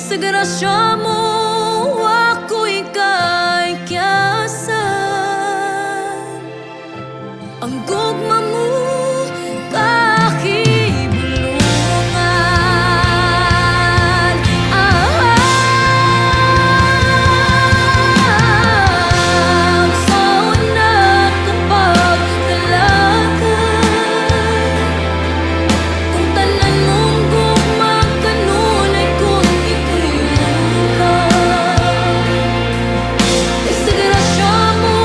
Sa grasya mo ako'y kaigyasan. Ang gugma mo kakibulungan. Sa una kapag talagay, kung tanan mong gugma kanunay kung ikuyukan. Sa grasya mo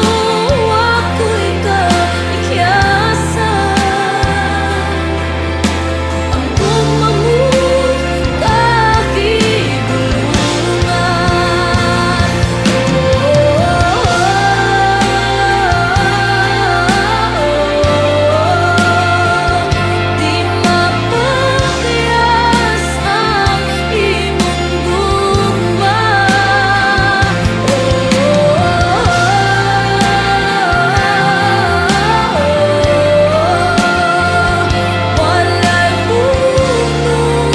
ako'y kaigyasan. Ang gugma mo kakibulungan. Di mapakayas ang imong gugma. Walay punong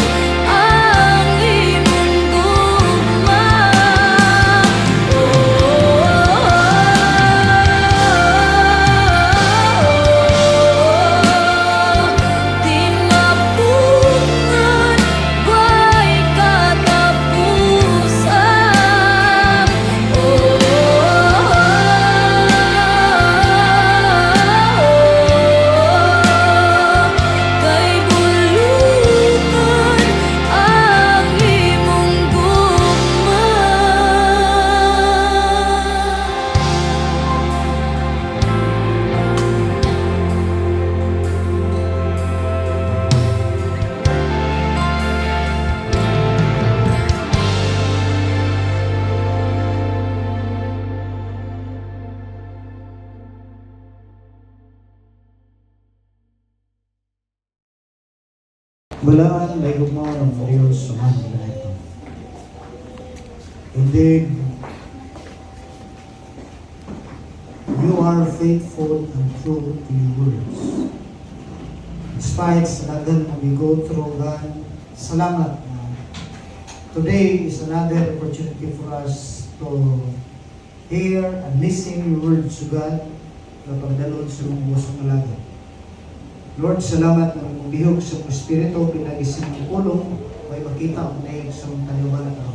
ang imong gugma. Di mapungan, way katapusan. Kay bulutan ang imong gugma. Balaan ay gumawa ng Diyos sa mga ito. Indeed, you are faithful and true to your words. Despite sa nagal na we go through, God, salamat na today is another opportunity for us to hear and listen your words to God na pagdalon sa mga busong alaga. Lord, salamat na bihog sa mga Espiritu, pinagising ng ulong, may makita ang naig sa mga kaliwanan na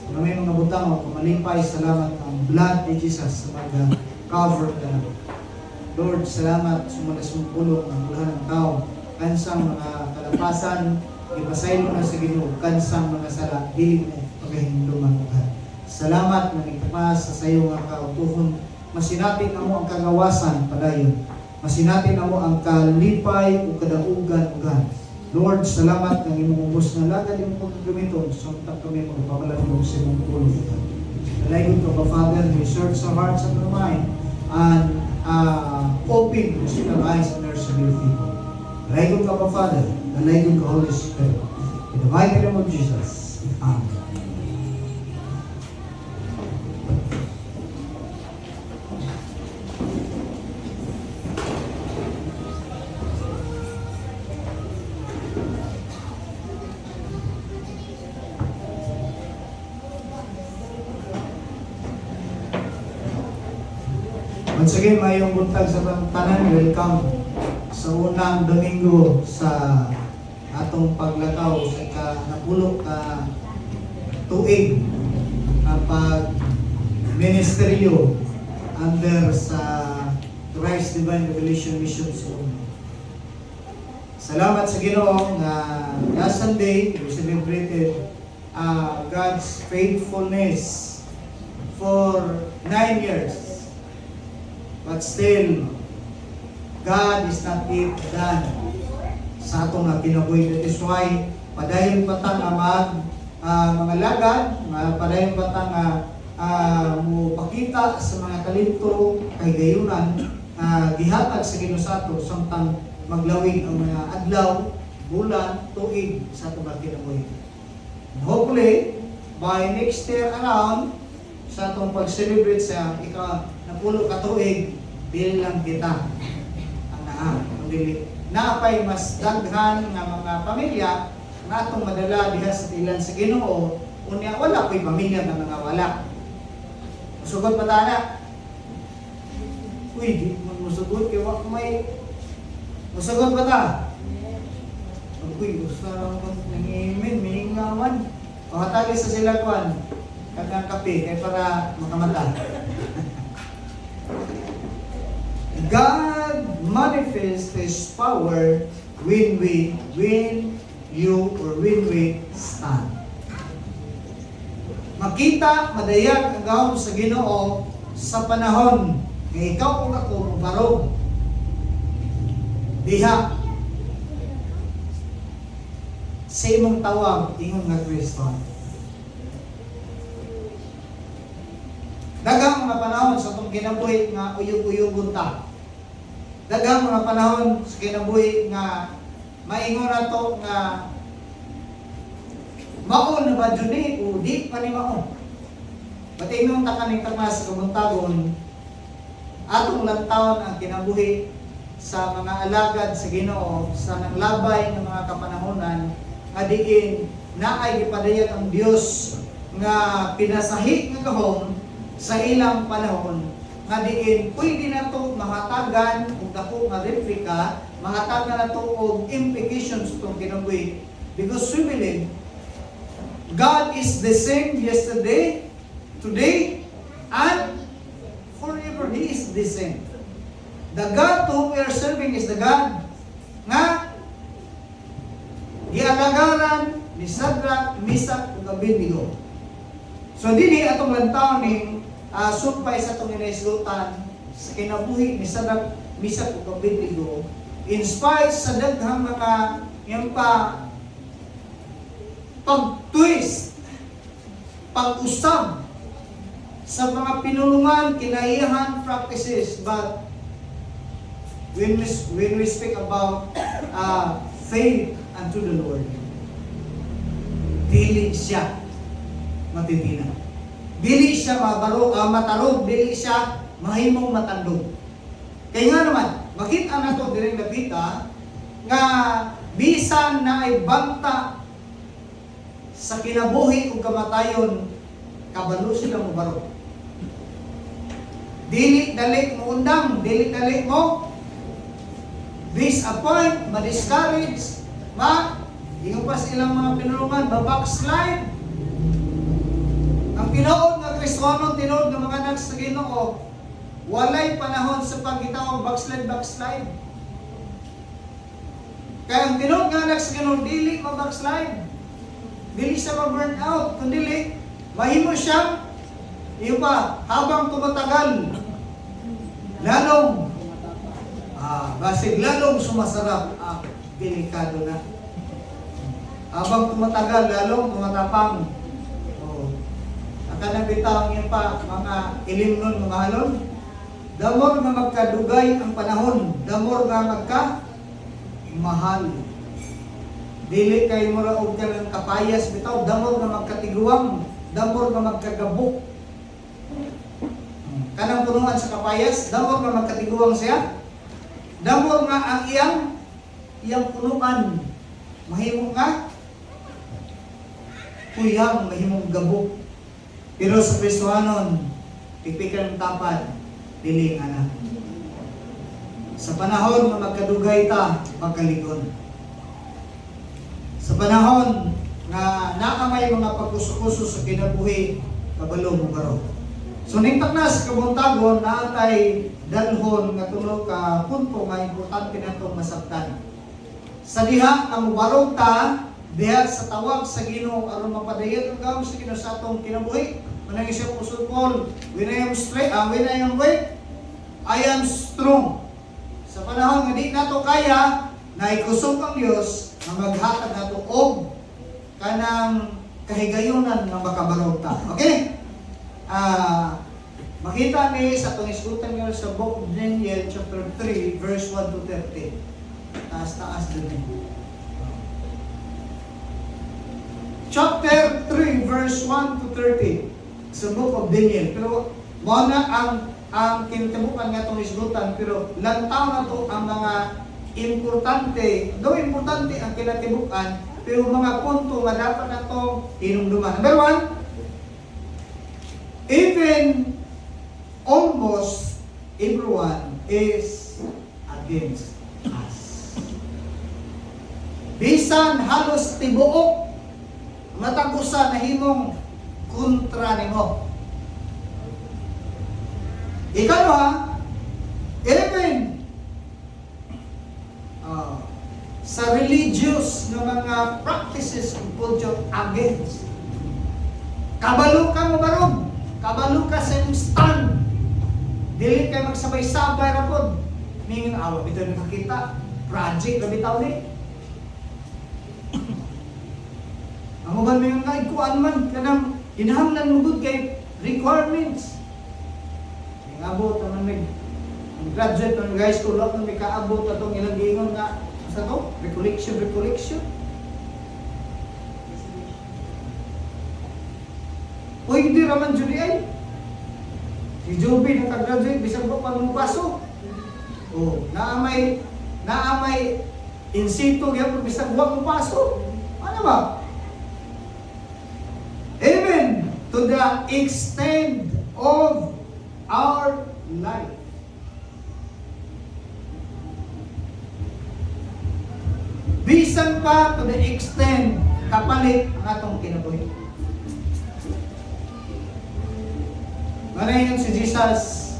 na may mga butang o kumalipay, salamat ang blood ni Jesus sa mga cover ka na. Lord, salamat sa mga sumulong ng bulahan ng tao, kansang mga kalapasan, ipasaylo na sa Ginoo, kansang mga sala, dili mo pagahindulman mo ka. Salamat na itapas sa sayo nga kautuhon, masinatin na mo ang kagawasan padayon. Masinatin na mo ang kalipay o kadaugan o gan. Lord, salamat ng imong ubos na lagad imong pagkagamiton sa untak kami magpapalalong sa imong tulong. Nalaygod ka ba, Father, you search our hearts and our mind and open the spiritual eyes and ears of your people. Nalaygod ka ba, Father? Nalaygod ka, Holy Spirit. In the mighty name of Jesus. Amen. Once again, mayong buntag sa tanan, welcome sa unang Domingo sa atong paglakaw sa napulok ka tuig ang pag-ministeryo under sa Christ Divine Revelation Mission Zone. Salamat sa Ginoo nga last Sunday we celebrated God's faithfulness for 9 years. But still, God is not yet done sa atong kinabuhi. That is why, padayon patang mga lagad, padayon patang mupakita sa mga talento kay gayunan, gihatag sa Ginoo sa ato samtang maglawig ang mga adlaw, bulan, tuig sa atong kinabuhi. Hopefully, by next year around, sa atong pag-celebrate sa napulo ka tuig, bilang kita ang naapay mas daghan nga mga pamilya na atong madala diha sa tilan sa Ginoo Unya, wala ko'y pamilya na nangawala. Musugod pa tana. Uy, di mo musugod, kaya wak may... Musugod pa ta. Uy, gusto lang kong nangimin, mihingawan. Pahatagi sa sila kuan, kagang kape, kaya para makamata. God manifests His power when we stand. Makita, madayag ang gahom sa Ginoo sa panahon nga ikaw o ako mabarog. Diha sa imong tawag, ingon nga Kristo. Daghang mga panahon sa itong kinabuhi nga uyog-uyogon ta. Daghang mga panahon sa kinabuhi nga maingon na to nga mao na ba dyan o di pa ni mao. Pati nung takaning tamas sa kamuntagon, atong lantawon ang kinabuhi sa mga alagad sa Ginoo sa nanglabay ng mga kapanahonan nga diin naay gipadayag ang Dios nga pinasahi nga gahom sa ilang panahon nga diin pwede na to mahatagan og dako nga replika, mahatagan na to og implications itong kinabuhi, because we believe God is the same yesterday, today, and forever. He is the same. The God whom we are serving is the God nga gialagaran ni Shadrach, Meshach, ug Abednego. So dinhi atong lantaw ning sumpay sa itong inaislutan sa kinabuhi ni Shadrach, Meshach, ug Abednego, in spite sa daghang mga yung pag-twist, pag-usab sa mga pinulungan, kinaiyahan practices, but when we speak about faith unto the Lord, dili siya matitina. Dili siya matarog, dili siya mahimong matandog. Kaya nga naman, makita na ito direng napita nga bisan na ay banta sa kinabuhi o kamatayon, kabalo sila mo baro. Dili dali mo undang, dili dali mo disappoint, ma-discourage, ingon pa sa ilang mga pinulungan, backslide. Ang tinuod nga Kristohanon, tinuod nga mga anak sa Ginoo, walay panahon sa pagitawag backslide. Kaya ang tinuod nga anak sa Ginoo, dili ma-backslide. Dili siya ma-burn out, kundi mahimo siya, iyo pa, habang tumatagal, lalong, basig lalong sumasarap, delikado na. Habang tumatagal, lalong tumatapang. Kanang bitaw niya pa, mga ilimnon, mga halon, damor nga magkadugay ang panahon, damor nga magka-mahal. Dili kay mura og kanang kapayas bitaw, damor nga magkatiguang, damor nga magkagabok. Kanang punuan sa kapayas, damor nga magkatiguang siya. Damor nga ang iyang punuan, mahimong nga kuyang, mahimong gabok. Pero sa Kristohanon, pipikan tapad, dili nga na. Sa panahon nga magkadugay ta, pagkaligon. Sa panahon nga naamay mga pagkuso-kuso sa kinabuhi, kabalo mo baro. So ningtak na sa kabuntagon, naatay dalhon nga tulo ka punto nga importante na itong masabtan. Sa diha, ang barog ta, diha sa tawag sa Ginoo aron mapadayag ang gawon sa Ginoo sa atong kinabuhi. Manang isang Apostle Paul, when I am weak, I am strong. Sa panahon nga di nato kaya, naikusog ang Dios na maghatag nato og kanang kahigayunan nga makabarog ta. Okay? Makita ni sa itong isgutan nga sa book of Daniel chapter 3 verse 1 to 30. Taas din. Chapter 3 verse 1 to 30 sa book of Daniel. Pero mo na ang kinitabukan nga itong isgutan, pero lantaw na to ang mga importante, though importante ang kinatibukan, pero mga punto nga dapat na ito hinumduman. Number one, even almost everyone is against us. Bisan halos tibuok matagusa na himong kontra nimo. Ikaw 11 sa religious na mga practices of culture against. Kabalo ka mo baron, kabalo ka sa iyong stand. Dili kay magsabay-sabay ra pod. Ning awa bitaw nakita, project ra bitaw ni. Ang uban mo yung kuan man kanang hinahanglan mo gud kay requirements. Abot naman may graduate ng high school lang may kaabot na itong ilang gingon nga sa to? Recollection. Pwede raman Judy ay. Si Joby nakagraduate, bisag pa panumupasok. Naamay in situ yan, bisag huwag mupasok. Ano ba? Even to the extent of our life. Bisan pa to the extent kapalit ang atong kinabuhi. Manayon si Jesus,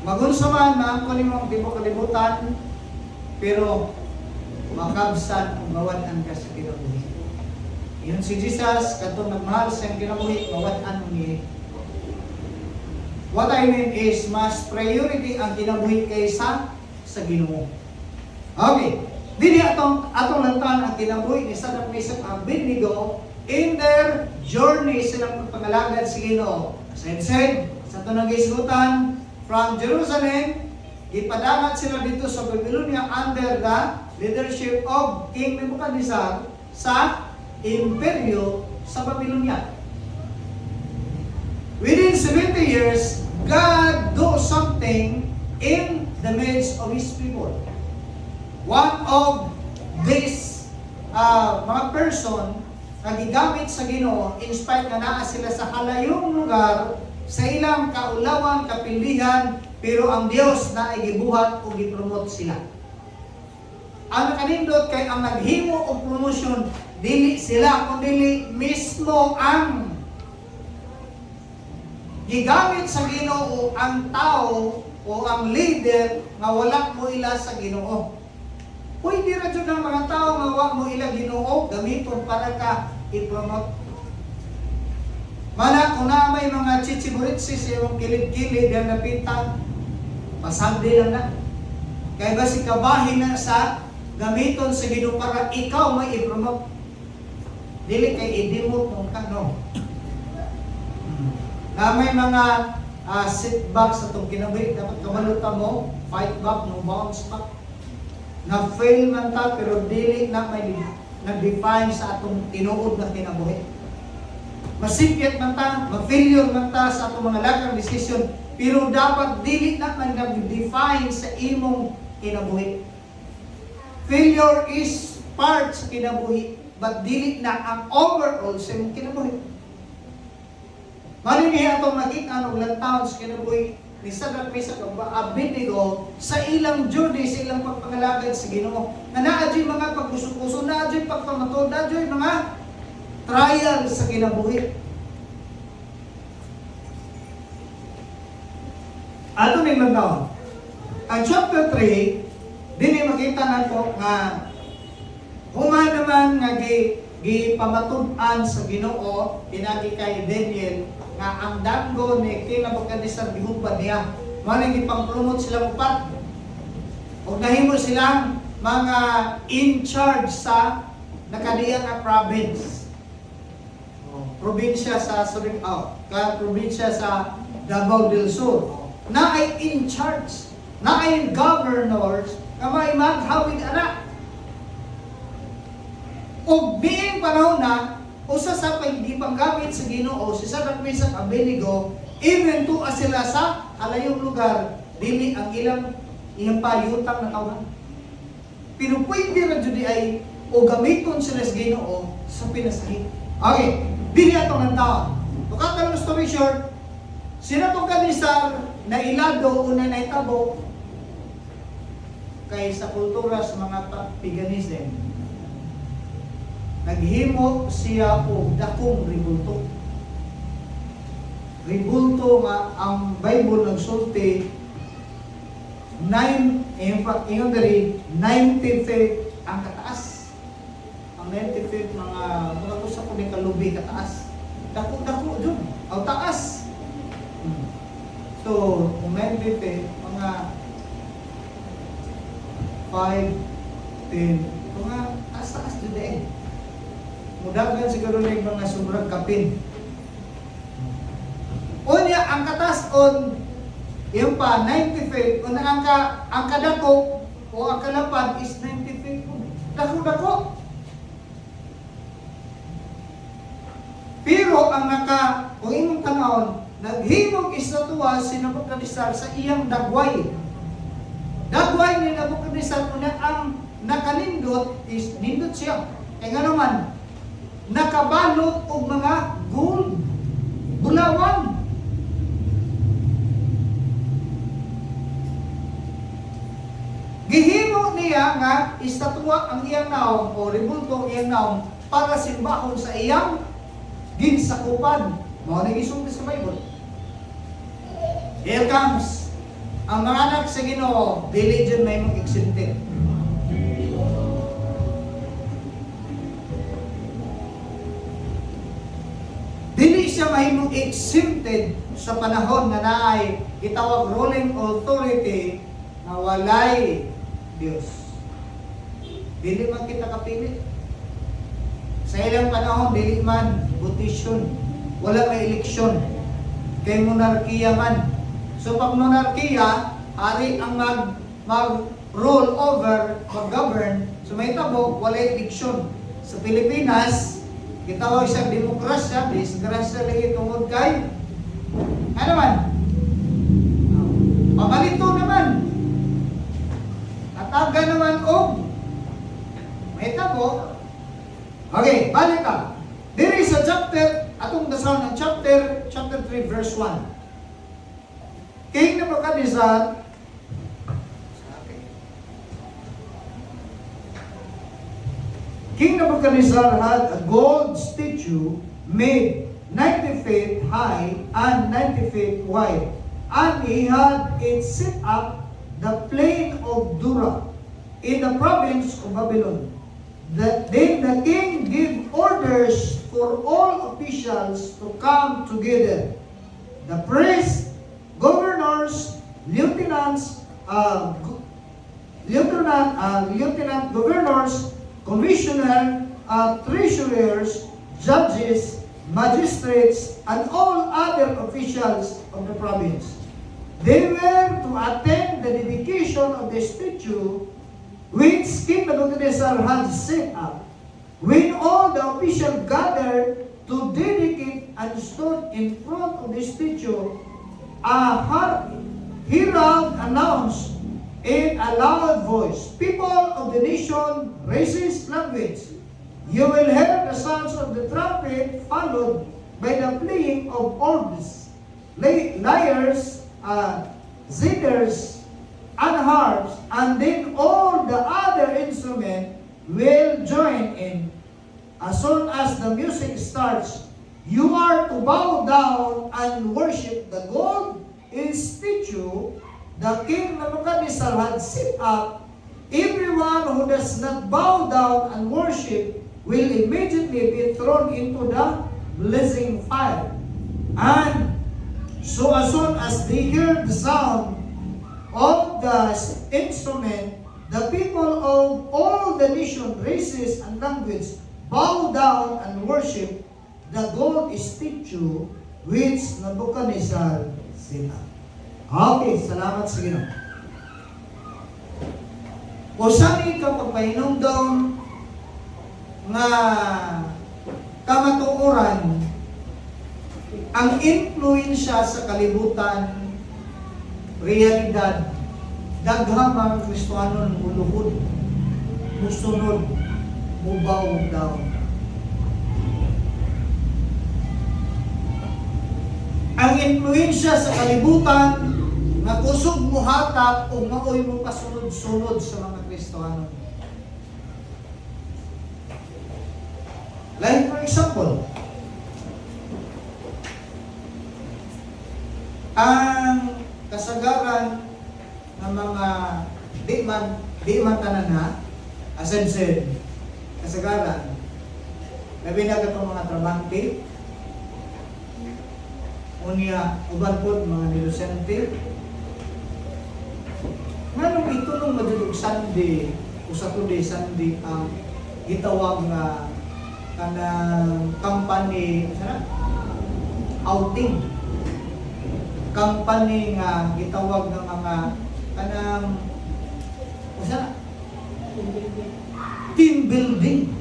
magunsa man na ako nimong di mo kalibutan, pero makabsan ang mawalan ka sa kinabuhi. Yun si Jesus, katong nagmahal sa kinabuhi, mawalan mo niya. What I mean is, mas priority ang kinabuhi kaysa sa Ginoo. Okay. Dili atong lantahan ang kinabuhi ni Sadrach, Meshach, Abednego in their journey silang pagpangalagad sa Ginoo. Said, sa ito nag-isgutan, from Jerusalem, ipadangat sila dito sa Babylonia under the leadership of King Nebuchadnezzar sa imperyo sa Babylonia. Within 70 years, God do something in the midst of His people. One of these mga person na gigamit sa Ginoo in spite na naa sila sa halayong lugar, sa ilang kaulawan, kapilihan, pero ang Dios na igibuhat o gipromote sila. Ang nakanindot kay ang naghimo og promotion dili sila kundi mismo ang gigamit sa Ginoo ang tao o ang leader nga wala mo ila sa Ginoo. Pwede ra jud ang mga tao nga wala mo ila Ginoo gamiton para ka i-promote. Mana kung na may mga chichiburitsi sa iyong kilid-kilid yang napintang, pasagdi lang na. Kaya ba si kabahin na sa gamiton sa Ginoo para ikaw may i-promote. Dili kay i-demote mong kano. Na may mga setback sa itong kinabuhi, dapat kamalutan mo, fight back, no bounce back. Na-fail man ta, pero dili na may nag-define sa atong tinuod na kinabuhi. Masipyat man ta, ma-failure man ta sa atong mga lagang decision, pero dapat dili na may nag-define sa imong kinabuhi. Failure is part sa kinabuhi, but dili na ang overall sa imong kinabuhi. Maninihi atong makita ng ilang taon sa kinabuhi ni Sadrach, Meshach, Abednego sa ilang journey, sa ilang pagpangalagad sa Ginoo. Na naadyo'y mga pagkuso-kuso, naadyo'y pagpamatod, naadyo'y mga trial sa kinabuhi. Ato ning lantaon. Ang chapter 3, din makita nato nga human naman nga gipamatud-an sa Ginoo pinagi kay Daniel nga ang danggo ni King Nebuchadnezzar gihubad niya. Mao gipang-promote sila upat. Og nahimo silang mga in charge sa nakadiyang nga province. Probinsya sa Surigao, probinsya sa Davao del Sur. Na ay in charge, na ay governors, kamay maghawid ana. Og biing panahon na usa sa pagdipanggamit sa Ginoo si Sadrach, Meshach, Abednego, even to sila sa halayong lugar, dili ang ilang payutang na tawhan. Pero pwede ra jud ay o gamiton sila sa Ginoo sa pinasahi. Okay, dili atong nantaon. To cut the long story short, sino tong kanisar na ilado una na itabo kay sa kultura sa mga paganism. Naghimo siya og dakong ribulto. Ribulto nga ang Bible nagsulti 90 feet ang kataas. Ang 90 feet mga sa ko ni kalubi kataas. Dako dun. Ang taas. So, kung 90 feet, mga 5, 10, mga taas dun din. Mudagan siguro na yung mga sobrang kapin. Unya, ang kataas on, yung pa, 90 feet. Una, ang kadako o ang kalapad is 90 feet. Dako. Pero ang kung imong tanawon, naghimog istatwa si Nabukadnesar sa iyang dagway. Dagway ni Nabukadnesar una ang nakanindot is nindot siya. Kaya nga naman, nakabalot og mga gold, bulawan. Gihimo niya nga istatwa ang iyang naong o ribulto ang iyang naong para simbahon sa iyang ginsakupan. Mao na gisulti sa Bible. Here comes ang mga anak sa Ginoo, dili jud may mag-exempted. Dili siya mahimong exempted sa panahon na naay gitawag ruling authority na walay Dios. Dili man kita kapili. Sa ilang panahon, dili man votation. Wala may eleksyon. Kay monarkiya man. So pag monarkiya, hari ang mag-rule over, mag-govern. So may tabo, wala eleksyon. Sa Pilipinas, gitawag siyang demokrasya, disgrasya lagi tungod kay ano man? Pamalito naman. Ataga naman may tabo. Okay, balik ka. There is a chapter, atong dasaw ng chapter 3 verse 1. King Nebuchadnezzar, King Nebuchadnezzar had a gold statue made 90 feet high and 90 feet wide, and he had it set up the plain of Dura in the province of Babylon. Then the king gave orders for all officials to come together. The priests, governors, lieutenant governors, commissioner, treasurers, judges, magistrates, and all other officials of the province. They were to attend the dedication of the statue which King Nebuchadnezzar had set up. When all the officials gathered to dedicate and stood in front of the statue, a herald announced in a loud voice, "People of the nation, races, language, you will hear the sounds of the trumpet followed by the playing of organs, lyres, zithers, and harps, and then all the other instruments will join in. As soon as the music starts, you are to bow down and worship the gold statue the king Nebuchadnezzar had set up. Everyone who does not bow down and worship will immediately be thrown into the blazing fire." And so as soon as they heard the sound of the instrument, the people of all the nation, races, and language bow down and worship the gold statue which Nebuchadnezzar set up. Okay, salamat sa Ginoo. O saan ka pagpahinumdom nga kamatuoran ang influensya sa kalibutan, realidad, daghamang Kristohanon uluhod. musunod, mubaw daw. Ang influensya sa kalibutan, nga kusog mo hatak o maoy mo kasunod-sunod sa mga Kristohano. Like for example, ang kasagaran ng mga di man tanan ha, as I've said, kasagaran, labi na itong mga trabante, unya, uban po, mga nilusente, nganong ito nung madulog Sunday, o Saturday, Sunday, ang gitawag nga kanang company, outing, company nga gitawag ng mga kanang team building.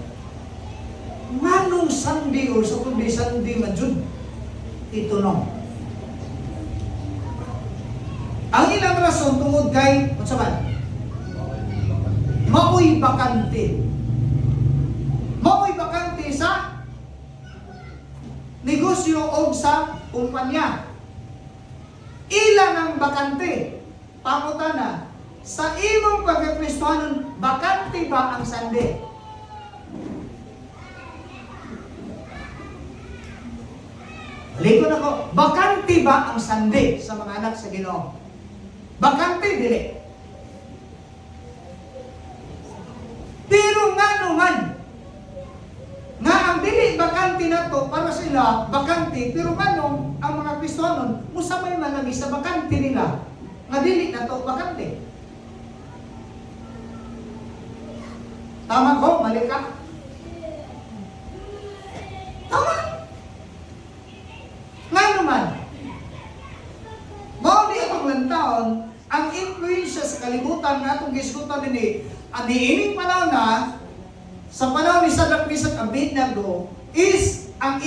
Nganong Sunday or Saturday, Sunday majud ito no. Ang ilang rason tungod kay unsa man? Maoy bakante. Maoy bakante sa negosyo o sa kumpanya. Ilan ang bakante? Pangutana, sa imong pagkakristohanon, bakante ba ang Sunday? Likod ako, bakante ba ang Sunday sa mga anak sa Ginoo? Bakante, dili. Pero nga naman, nga ang dili bakante na to, para sila, bakante, pero manong ang mga Kristohanon, musamay man lagi sa bakante nila, nga dili na to, bakante. Tama ko? Mali ka? Tama. Nga naman, mao di ang lantaon, ang influensya sa kalibutan nga itong gisgutan din ang niining panahon na, sa panahon ni Sadrach, Mesach, Abednego, is ang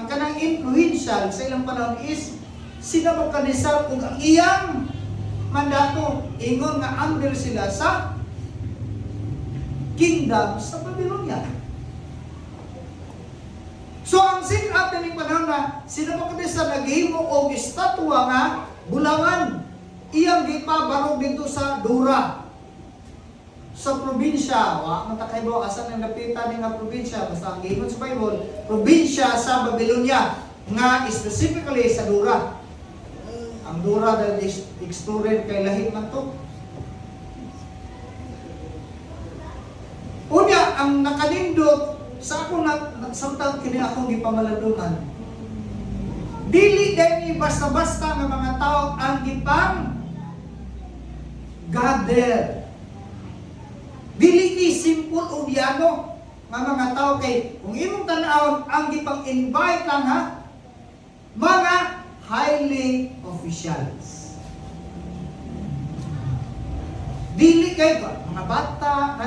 kanang influential sa ilang panahon is si Nabukadnezar ug ang iyang mandato, ingon nga under sila sa kingdom sa Babylonia. So ang sit-up na ning panahon na si Nabukadnezar naghimo og estatwa nga bulangan, iyang gipabarog dito sa Dura, sa probinsya. Wa man ta kay bo asan ang napitan ni nga probinsya, basta ang giingon sa Bible, probinsya sa Babylonia, nga specifically sa Dura. Ang Dura dahil explored kay lahi man to. Unya ang nakanindot sa akong samtang kini akong gipamalandungan, dili dahil basta-basta nga mga tao ang gipang gather. Dili ni simple o biyano nga mga tao kay kung imong tan-awon ang gipang invite lang ha, mga highly officials. Dili kay mga bata,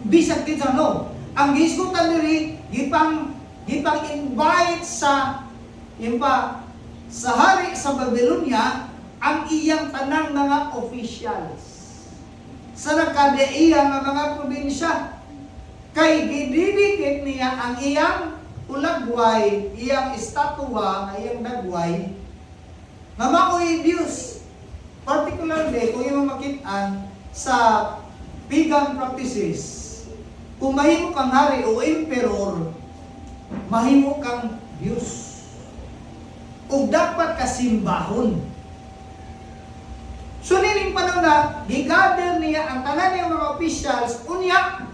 bisag din sa no. Ang gisgutan diri gipang invite sa sa hari sa Babylonia ang iyang tanang mga officials sa nakadaiya nga mga probinsya, kay gididikit niya ang iyang ulagway, iyang estatwa, nga iyang dagway nga maoy Dios. Particularly kung imo makit-an sa pagan practices, kung mahimo kang hari o emperor, mahimo kang Diyos. O dapat kasimbahon. So nining panahon na, gigather niya ang tanan ng mga officials, unya,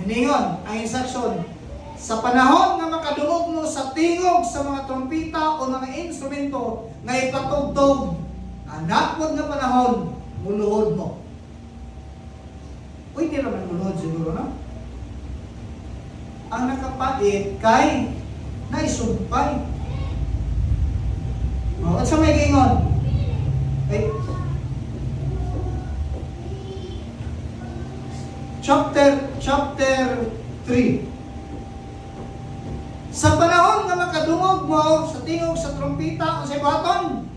niningon ang instruction, sa panahon nga makadungog mo sa tingog sa mga trompeta o mga instrumento nga ipatugtog, ang napod nga panahon, muluhod mo. Uy, di naman muluhod siguro, no? Ang nakapait kay naisumpay. At sa may gingon, chapter 3. Sa panahon nga makadungog mo sa tingog sa trompeta o sa baton,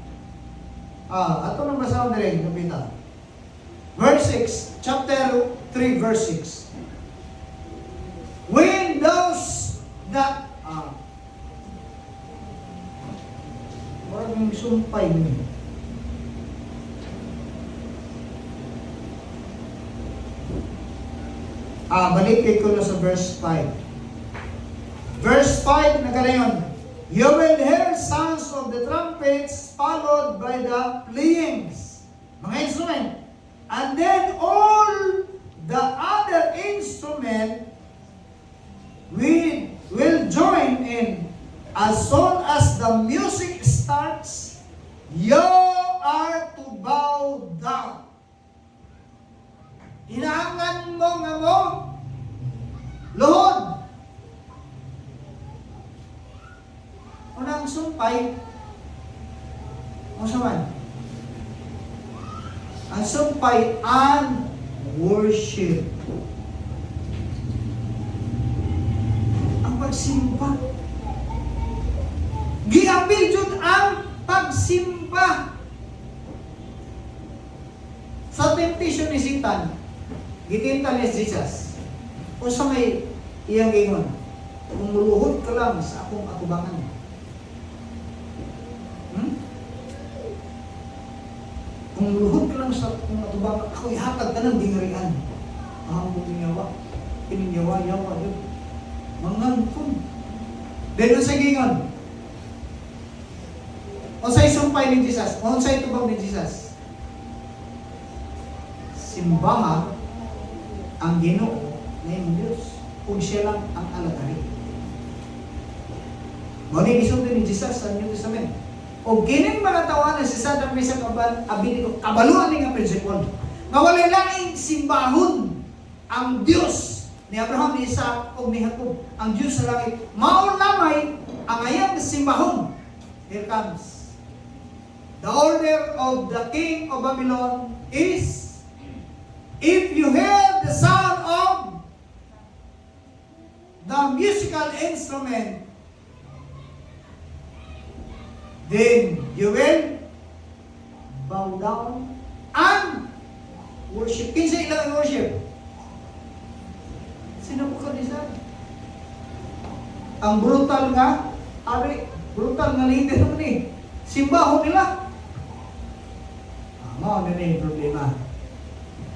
ato nang basahon na rin, trompeta. Verse 6, chapter 3, verse 6. that, maraming sumpay niyo. Balik ko na sa verse 5. Verse 5 na ganayon, you will hear sounds of the trumpets followed by the playings. Mga instrument. And then all the other instrument will join in. As soon as the music starts, you are to bow down. Hinahangan mo nga mo, luhod. Unang sumpay, man? Ang sumpay and worship. Ang pagsimba. Giapil jud ang pagsimba. Sa temptation ni Satan, gitinta ni Jesus. O sa may iyang ingon, kung muluhod ka lang sa akong atubangan. Kung muluhod ka lang sa akong atubangan, ako ihatag ka ng dingarian. Ang puminyawa, pininyawa-yawa yun. Mangangkon. Dahil sa gingon, o sa isumpay ni Jesus, o sa itubang ni Jesus, simbaha ang Ginoo na yung Diyos kung siya lang ang alagari. Muna isunod ni Jesus sa New Testament. O gining mga tawanan si Saddam Mesa abili ko, kabaluan ni nga prinsipon. Nga wala lang simbahon ang Diyos ni Abraham, ni Isaac, o ni Jacob. Ang Diyos sa langit. Maulamay ang ayang simbahon. Here comes. The order of the king of Babylon is, if you hear the sound of the musical instrument, then you will bow down and worship. Kinsa ilang worship? Sino po kanisa? Ang brutal nga, brutal nga leader naman eh. Simbahon nila. Mao na yung problema.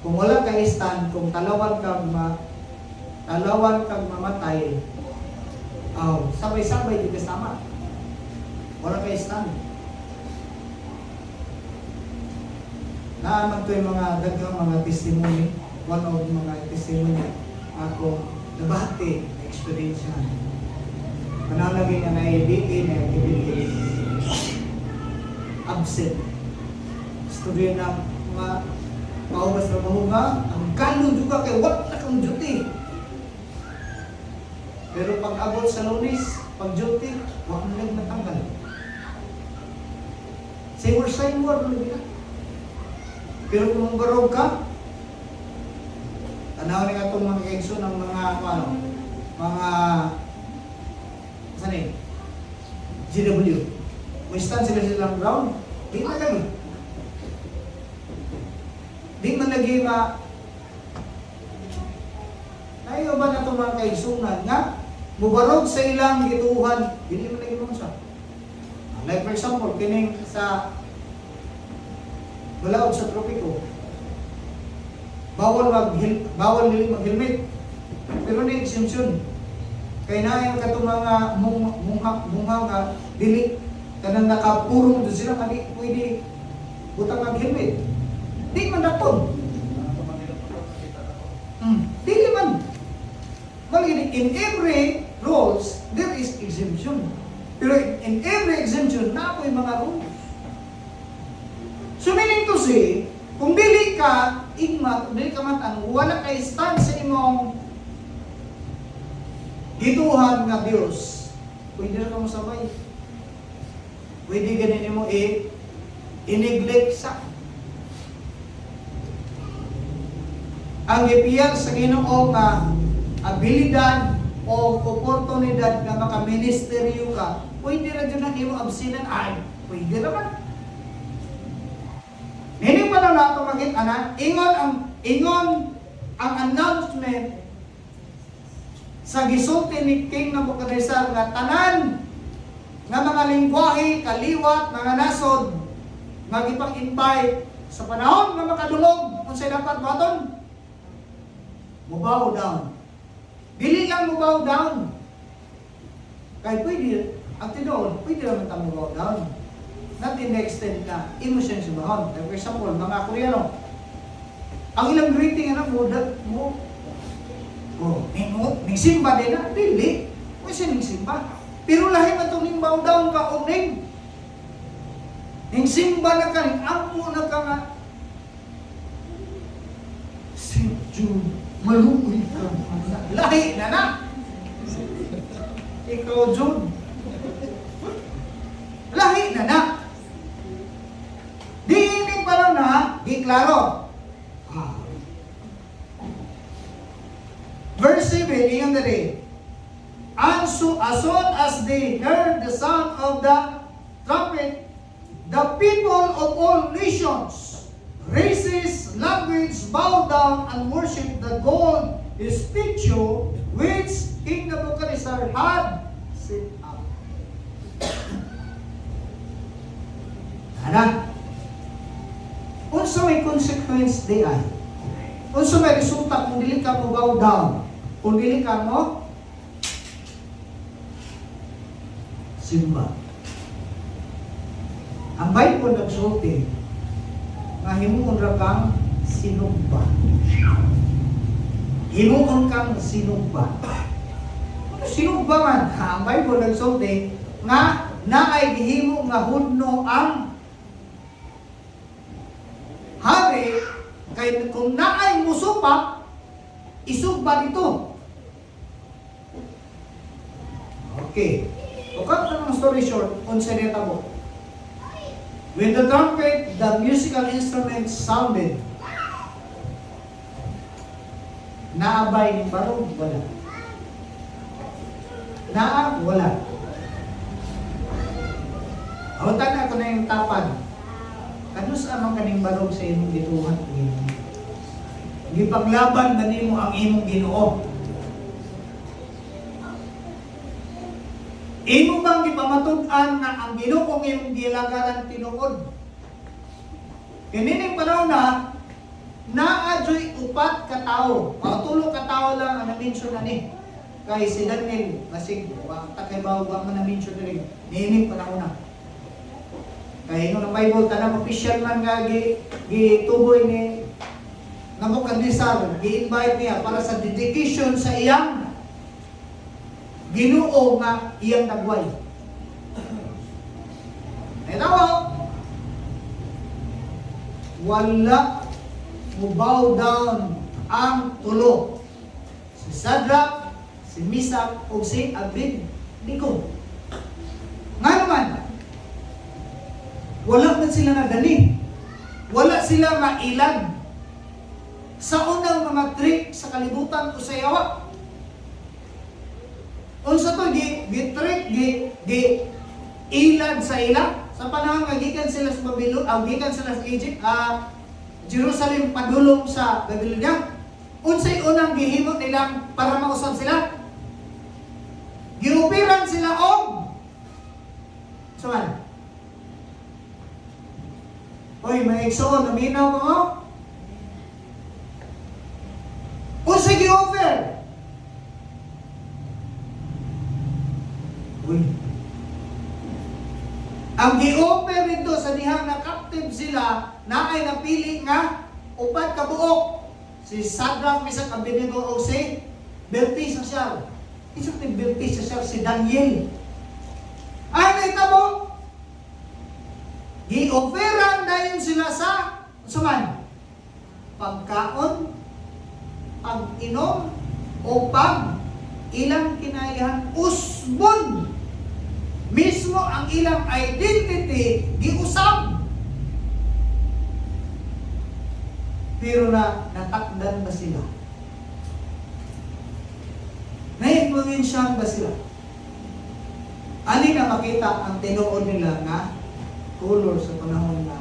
Kung wala kang stand, kung talawan kang mamatay, sabay-sabay di kasama. Wala kang stand. Naaman ko yung mga dagang mga testimony. One of mga testimony ako nabati experience na. Manalagay nga na i-BA na i-BA absent. Istorya ng mga pauwas na mahunga, ang gano'n juga kay what na kang duty. Pero pag abot sa Lunes, pag duty, wag na lang natanggal. Same word mo na. Pero kung barog ka, tanaw nga itong mga kaigso ng mga saan eh? GW. May stand sila silang ground, di na kami. Di man lagi nayo ba na itong mga kaigsunan nga, mubarog sa ilang gituhan, hindi man lagi mga siya. Like for example, kining sa balaod sa tropiko, bawal nila mag-helmet. Pero na exemption. Kaya na yung katong mga mungha nga dili kanang nakapurong doon sila kani pwede butang mag-helmet. Di man dapon. Dili man. In every rules, there is exemption. Pero in every exemption, na po yung mga rules. So meaning to say, kung dili ka igmat, dili ka matang, wala kay stand sa imong gituhan nga Dios, pwede na ka mo sabay. Pwede ganin mo i-neglect sa. Ang ipiyag sa Ginoo nga abilidad o oportunidad nga maka-ministeryo ka, pwede na dyan ang imo absinan, ay, pwede naman. Hindi pa lang nato ingon ang announcement sa gisulti ni King Nabucodonosor nga tanan nga mga lingwahe, kaliwat, mga nasod nga gipang-invite sa panahon nga makadungog unsay dapat baton? Mubow down. Dili lang mubow down. Kay pwede, ang tinuod, pwede naman tayo mubow down. Not in the extent na emotion sa bahon. For example, mga Koreano, ang ilang greeting mo, nagsimba din na, dili. Kung siya nagsimba. Pero lahi man itong nimbaw down ka o ning. Nagsimba na ka, ampo na ka nga. St. Jude, malukoy ka. Lahi na na. Ikaw, Jude. Lahi na na. Diinig pa lang na, di klaro. Verse 7, ingat na rin. And so, as soon as they heard the sound of the trumpet, the people of all nations, races, language, bow down and worship the gold statue which King Nabucodonosor had set up. Ana? Unsa may consequence di ay? Unsa may resulta kung dili ka mo bow down? Kung dili ka mo simba. Ang Bible nagsulti nga himuon ra kang sinugba. Himuon kang sinugba. Ano sinugba man? Ang Bible nagsulti nga naay gihimo nga hudno ang hari, kay kung naay musupak, isugba dito. Okay. O cut ng story short, unsa niya tabo. When the trumpet, the musical instruments sounded, naabay ni barog? Wala. Wala. Ahutan ako na yung tapad. Kanus amang kaning barog sa imong gituhan o Ginoo. Gipaglaban man nimo ang imong Ginoo. Imo bang gipamatud-an na ang Ginoo kung imong gilagaran tinuod? Kinining panahon na naadyoy upat ka tawo. Tulo ka tawo lang ang na-mention na ni. Kay si Daniel, masig, takay ba man na-mention na rin. Nining panahon na. Kaya yung Bible, tanang official man nga gituboy ni Nabucodonosor, gi-invite niya para sa dedication sa iyang Ginoo nga iyang dagway. Ito, wala mo bow down ang tulo. Si Shadrach, si Meshach, o si Abednego. Nga naman, wala man sila nagani. Wala sila mailag sa unang mga trick sa kalibutan o sa yawa. Unsa to gi-trick, ilag sa ila sa panahon nga gikan sila sa Babylon, gikan sila sa Egypt, Jerusalem padulong sa Babylonia. Unsay unang gihimo nilang para mausab sila? Giupiran sila og suman. Oy, may igsoon, naminaw mo mo? Unsay gi-offer? Uy. Ang gi-offer nito sa dihang na captive sila, na ay napili nga upat ka buok. Si Shadrach, Meshach, Abednego o si Belteshazzar. Isang ni Belteshazzar si Daniel. Ay, naitabo. Gi-offeran na yun sila sa suman. Pagkaon, pag-inom, o pag ilang kinayahan usbon. Mismo ang ilang identity giusab. Pero natakdan ba sila? Na-influensyahan ba sila? Ani na makita ang tinuod nila na color sa panahon na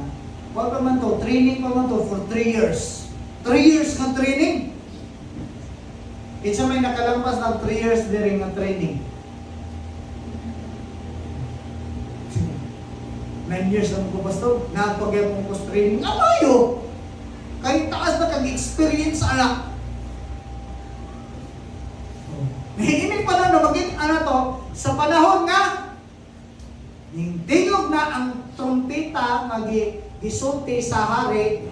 wag pa man to, training pa man to for 3 years. 3 years ng training. It's may nakalampas ng 3 years during ang training. 9 years ang ko pastor, napagay mo ko sa training. Amayo! Kahit taas na kag-experience ala. Nahiimig pa na maging ano to, sa panahon nga, yung tingog na ang trumpeta gisulti sa hari,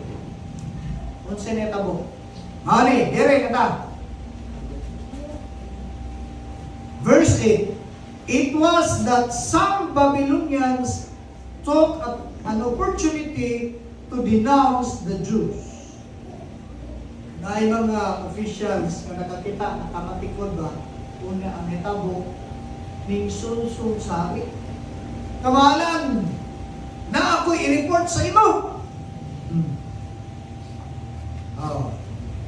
unsa na tabo. Mali, dire na ta. Verse 8, it was that some Babylonians took an opportunity to denounce the Jews. Na mga officials na nakakita, nakamatikod ba, una ang hitabo, ning sulsul sa hari. Kamahalan, na ako'y i-report sa imo.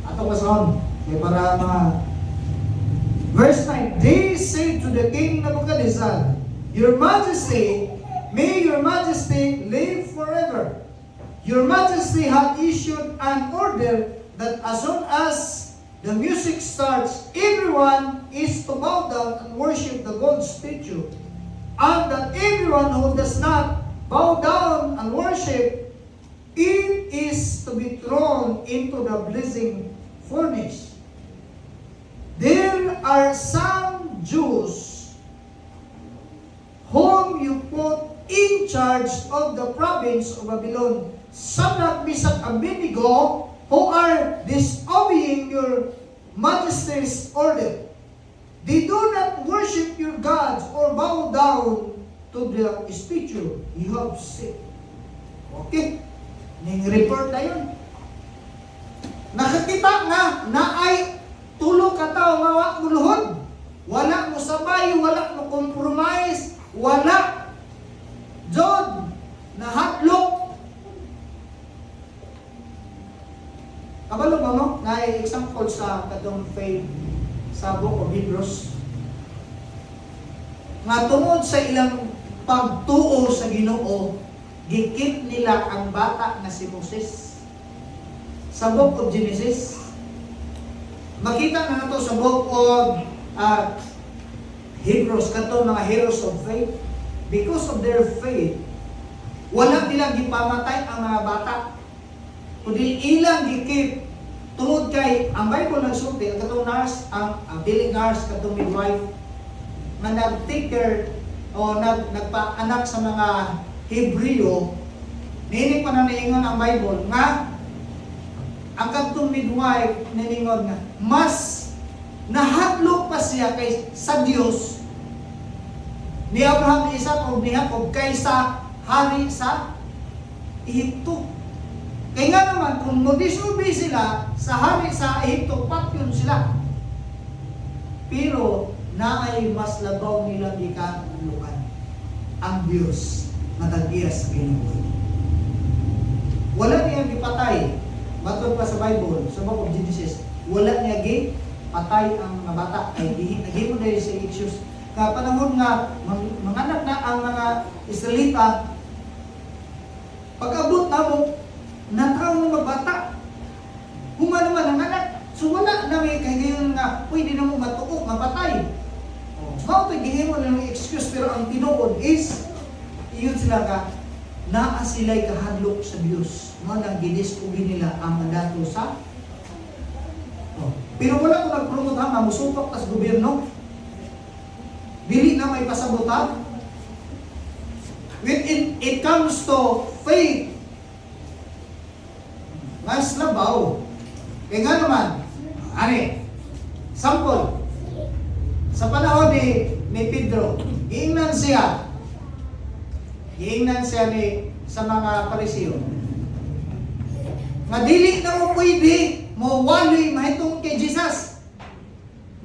Ato ko sa para mga verse 9, they say to the king Nebuchadnezzar, Your Majesty, may your Majesty live forever. Your Majesty had issued an order that as soon as the music starts, everyone is to bow down and worship the gold statue. And that everyone who does not bow down and worship, it is to be thrown into the blazing furnace. There are some Jews whom you put in charge of the province of Babylon, Sadrach, Meshach, and Abednego, who are disobeying your Majesty's order. They do not worship your gods or bow down to the statue you have set. Okay? Ning report na yun. Nakakita nga na ay tulog ka tao nga muluhod. Wala mo sabay, wala mo compromise, wala jod na hatlok. Kabalo ba mo? Na example sa kadong faith sa Book of Hebrews. Nga tungod sa ilang pagtuo sa Ginoo, gikip nila ang bata na si Moses. Sa Book of Genesis, makita na nato sa Book of Hebrews, kato mga heroes of faith, because of their faith, wala nilang gipamatay ang mga bata, kundi ilang gikip. Tungod kay ang Bible nagsulti, ang katong nurse, ang billing nurse, katong midwife, nga nag-take care o nagpaanak sa mga Hebreo, nining pa na niingon ang Bible nga ang katong midwife niningon nga mas nahadlok pa siya kay sa Dios ni Abraham, Isaac o ni Jacob kaysa hari sa Ehipto. Kaya nga naman, kung mag-disobey sila sa hari sa Ehipto, patyon sila. Pero, naay mas labaw nila di kanlukan ang Diyos na tag-iya sa Ginoo. Wala niya gipatay. Matod pa sa Bible, sa Book of Genesis, wala niya gipatay ang mga bata. Ay, naging mo dahil sa issues. Kapanahon nga, manganak na ang mga Israelita, pag-abot na mo, nataw ng mga bata. Huma naman ang anak. So wala na may kagayon nga, pwede na mo matuok, mapatay. Mao tigihim mo ng excuse, pero ang tinuod is, iyon sila ka, naa sila'y kahadlok sa Diyos. Mo nang gidiskubi nila ang mandato sa pero wala ko nagpromote ha, mamusupak tas gobyerno. Dili na may pasabot ha. When it comes to faith, mas labaw. Kaya nga naman, sample, sa panahon ni Pedro, giingnan siya sa mga Pariseo. Nga dili na mo pwede mo waloy mahitungod kay Jesus.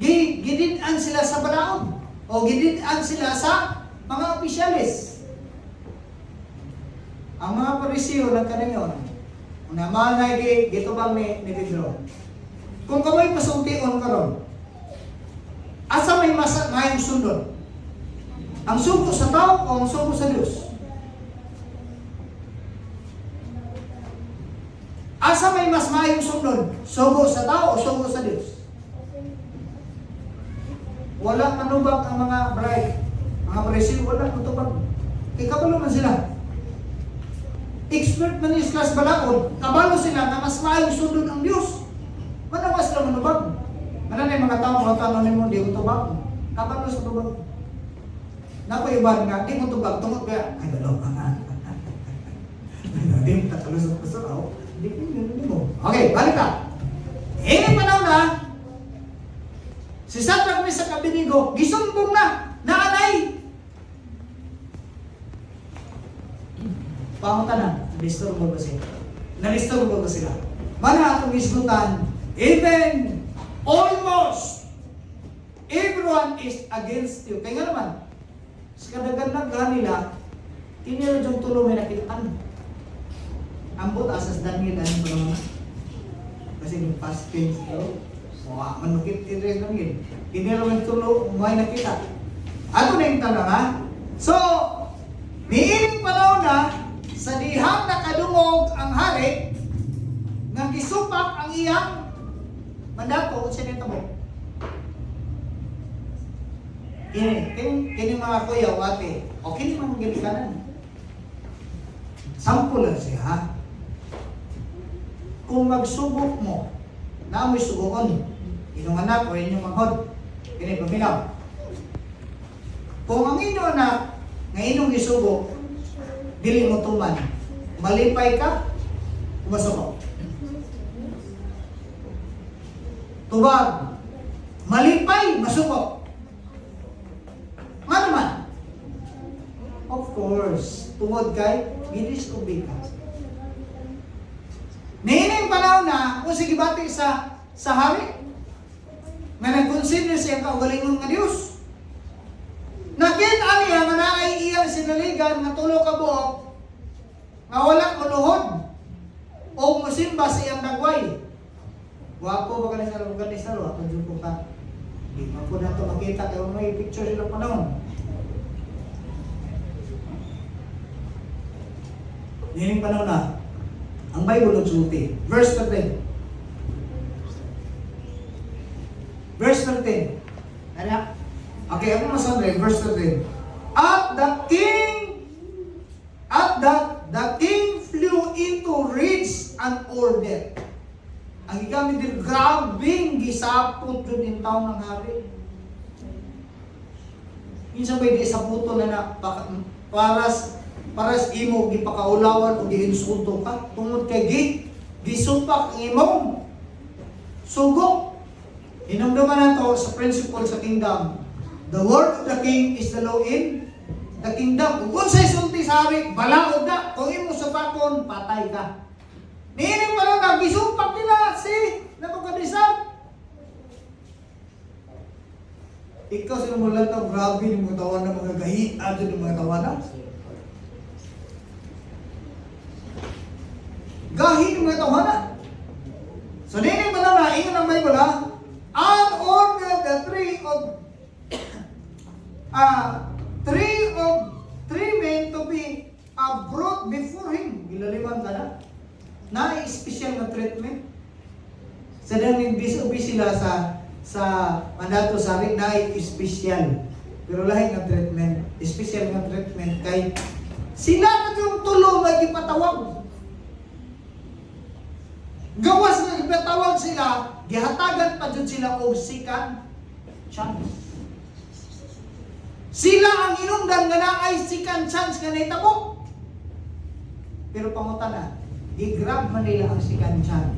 Gidid-an sila sa balaod o gidid-an sila sa mga opisyalis. Ang mga Pariseo nagkanayon, una mahal na gitubang ni Pedro. Kung kamay pasultion karon, asa may mayong sundon? Ang sugo sa tao o ang sugo sa Diyos? Asa may mas mayong sundon? Sugo sa tao o sugo sa Diyos? Wala manubag ang mga bride. Mga presil, wala matubag. Kaya kabalo man sila. Expert man is class balaod, kabalo sila na mas maayong sundon ang Diyos. Manawas lang manubag. Ano na yung mga tao, mga tanong mo, di mo tubag. Kabalo sa tubag. Naku iban nga, di mo tubag, tungkol kaya, ay dalaw ka nga. Di mo tatalusot sa saraw. Di mo. Okay, balik ka. Ini panahon na, si Sadrach, Mesach, Abednego, gisumbong na anay. Pangutanan, na-disturbo ba sila? Na-disturbo ba sila? Mana atong isgutan, even, almost, everyone is against you. Kaya nga naman, sa kadagan nila, tinira diyong tulo may nakitaan. Ambot asas Daniel, ano pa naman? Kasi yung past tense ito, manukit tinira lang yun. Tinira may tulo, may nakita. Ano na yung tanong ha? So, niining panahon na, sa dihang nakadungog ang hari, nga gisupak ang iyang mandato, siya nito mo. Kini mga kuya o ate, o kini mga gilikanan. Sample lang siya, ha? Kung magsubok mo, na mo'y sugokon, inyong anak o inyong manghod, kini paminaw. Kung ang inyong anak, nga inyong isubok, dili mo tuman, malipay ka, umasubok. Tubag, malipay, masubok. Nga naman? Of course, tungod kay gidisobey ka. Niining panahon na, kung sige bati sa hari, nga nag-consider siya kaugalingon nga Diyos. Nakita niya nga naay iyang sinaligan nga tulo ka buok, nga wala kuluhod, o musimba sa iyang dagway. Wapo ba ka na sa lugar ni Saro? Ako dyan po ka. Di man po na ito makita kaya may picture sila pa naman. Yan yung panahon na ang Bible nagsulti. Verse 13. Verse 13. Ano? Okay, ako masabi. Verse 13. The king flew into rage and order. Ang ikamit din, grabing gisapot yun yung taong ng hari. Minsan ba di sa puto na paras imo gipakaulawan o giinsulto ka tungod kay gisupak imong sugok. Hinumduman nato sa principle sa kingdom. The word of the king is the law in the kingdom. Kung sa'y sulti sa hari, balaod na. Kung imo supakon, patay ka. Niining pa lang nagisupak nila si Nebuchadnezzar. Ikaw sinumulan ito, grabe yung mga tawa na mga gahi, ato yung mga tawa na. Gahi yung mga tawa na. So niining pa lang na, ingon ang Bible ha, and ordered the three men to be brought before him. Gilaliman ka na. Na-special na treatment. Sa daming bis-ubi sila sa mandato sa rin, na-special. Pero lahat ng treatment, special na treatment kay sila na yung tulo na ipatawag. Gawas na ipatawag sila, gihatagan pa dyan sila o second chance. Sila ang inungdan nga na ay second chance nga naitabo. Pero pangutan na, i-grab man nila ang second chance.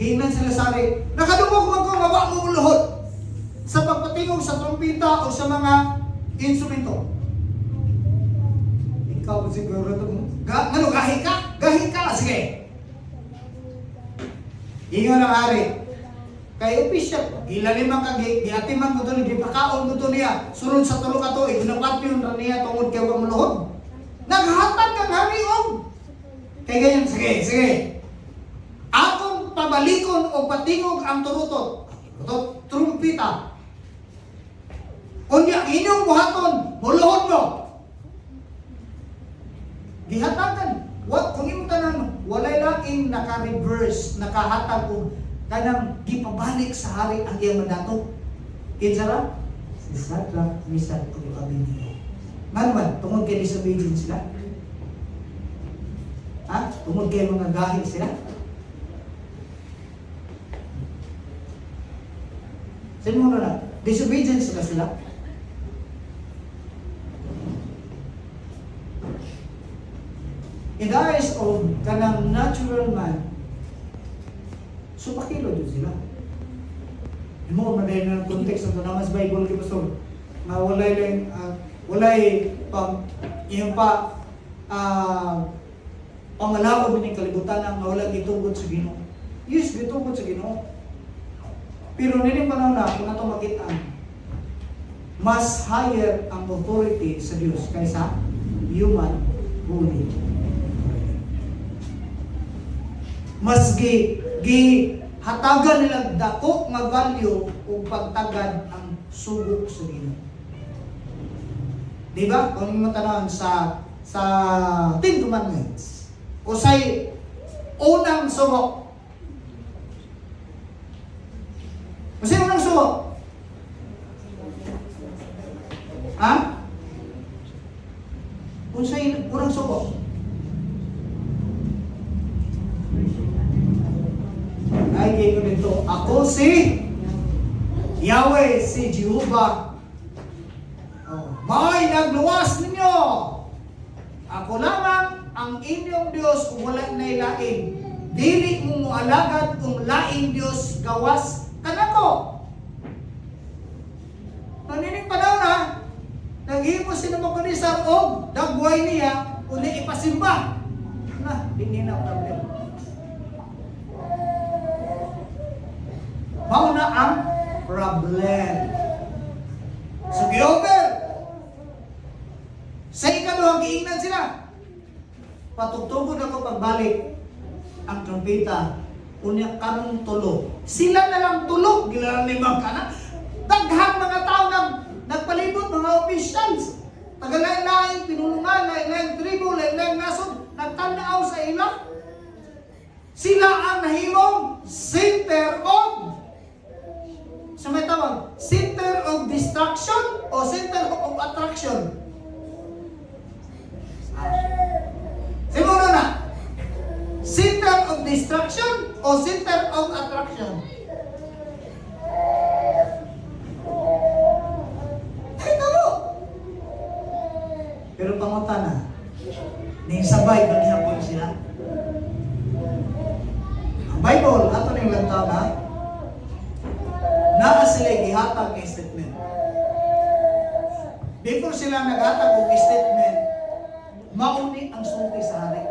Giingnan sila sa rin, nakadumog man ko, mawa mo luhod sa pagpatingog sa trompeta o sa mga instrumento. Ikaw siguro ito, gahi ka? Gahi ka, sige. Ingon ang ari, kay opisyal, ilalim ang kagi, giatiman mo doon, gipakaon mo doon niya, sunod sa tulo ka to, igunapatyon na niya, tungod kay wang luhod. Naghatag kang hari o. Kaya ganyan, sige. Akong pabalikon o patingog ang turutot. Trumpita. Kunya, inyong buhaton, muluhod mo. Gihatagan. Kung yung tanan, walay laking naka-reverse, nakahatag o kanang gipabalik sa hari ang iyang mandato. Kinsa si Shadrach, Meshach, ug Abednego. Ngano man tungod kay disobedient sila? Ha? Tungod kay mga gahi sila? Sino na? Disobedient sila. In the eyes of kanang natural man, supakilo din sila. Mo maday na context ng namas Bible kay pastor. Nga walay pang iyang pa pangalawa bining kalibutan ang wala gitugod sa Ginoo. Yes, gitugod sa Ginoo. Pero nini panahon na kung nato makita mas higher ang authority sa Dios kaysa human holy. Mas hatagan nila dako nga value ug pagtagad ang sugo sa Ginoo. Di ba? Kung mo tanawon sa Ten Commandments, usay unang sugo. Usay unang sugo. Ha? Usay unang sugo. Ay kayo dito, ako si Yahweh, si Jehovah. May nagluwas ninyo. Ako lamang ang inyong Diyos kung wala na ilain. Dili mo alagad kung laing Diyos gawas kanako. Nanining panahon na, naghimo sila magkunisar o dagway niya uli ipasimba. Na, hindi na problem. Mauna ang problem. So, over. Sa ikaduhang giingnan sila. Patugtugod ako pagbalik ang trompeta. Unya kanong tulo. Sila na lang tulo. Gilalimang ka na. Daghang mga tao nagpalibot, mga officials. Tagalain-lain, pinulungan, lain-lain tribo, lain-lain nasod. Nagtanaw sa ilang. Sila ang nahimong center of sa may tawag, center of distraction o center of attraction? Siguro na, center of distraction o center of attraction? Ay, tamo! Pero panguta na, sabay ba niya po sila? Ang Bible, ato na yung lantaw na, naa sila gihatag ng statement. Before sila naghatag ng statement, mauni ang sulti sa hari.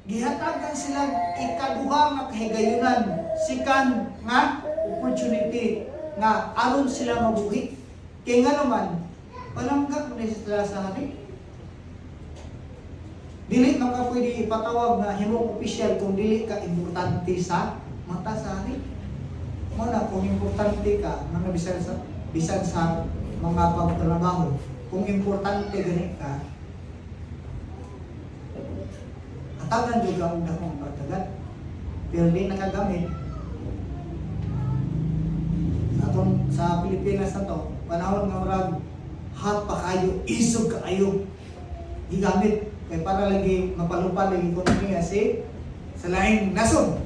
Gihatagan sila ikaduha nga kahigayunan, sikan nga opportunity nga aron sila mabuhi. Kaya nga naman, palangga mo sila sa hari. Dili man ka pwede ipatawag na himong official kung dili ka importante sa mata sa hari. Muna, kung importante ka, mga bisan sa mga pagtrabaho, kung importante ganit ka, atagan juga ang dakong pagtagat. Pero di nakagamit. Atong sa Pilipinas na to, panahon nga marag, hot pa kayo, isog ka kayo. Gigamit, kaya para lagi mapalupad ang ekonomiya sa laing nasod.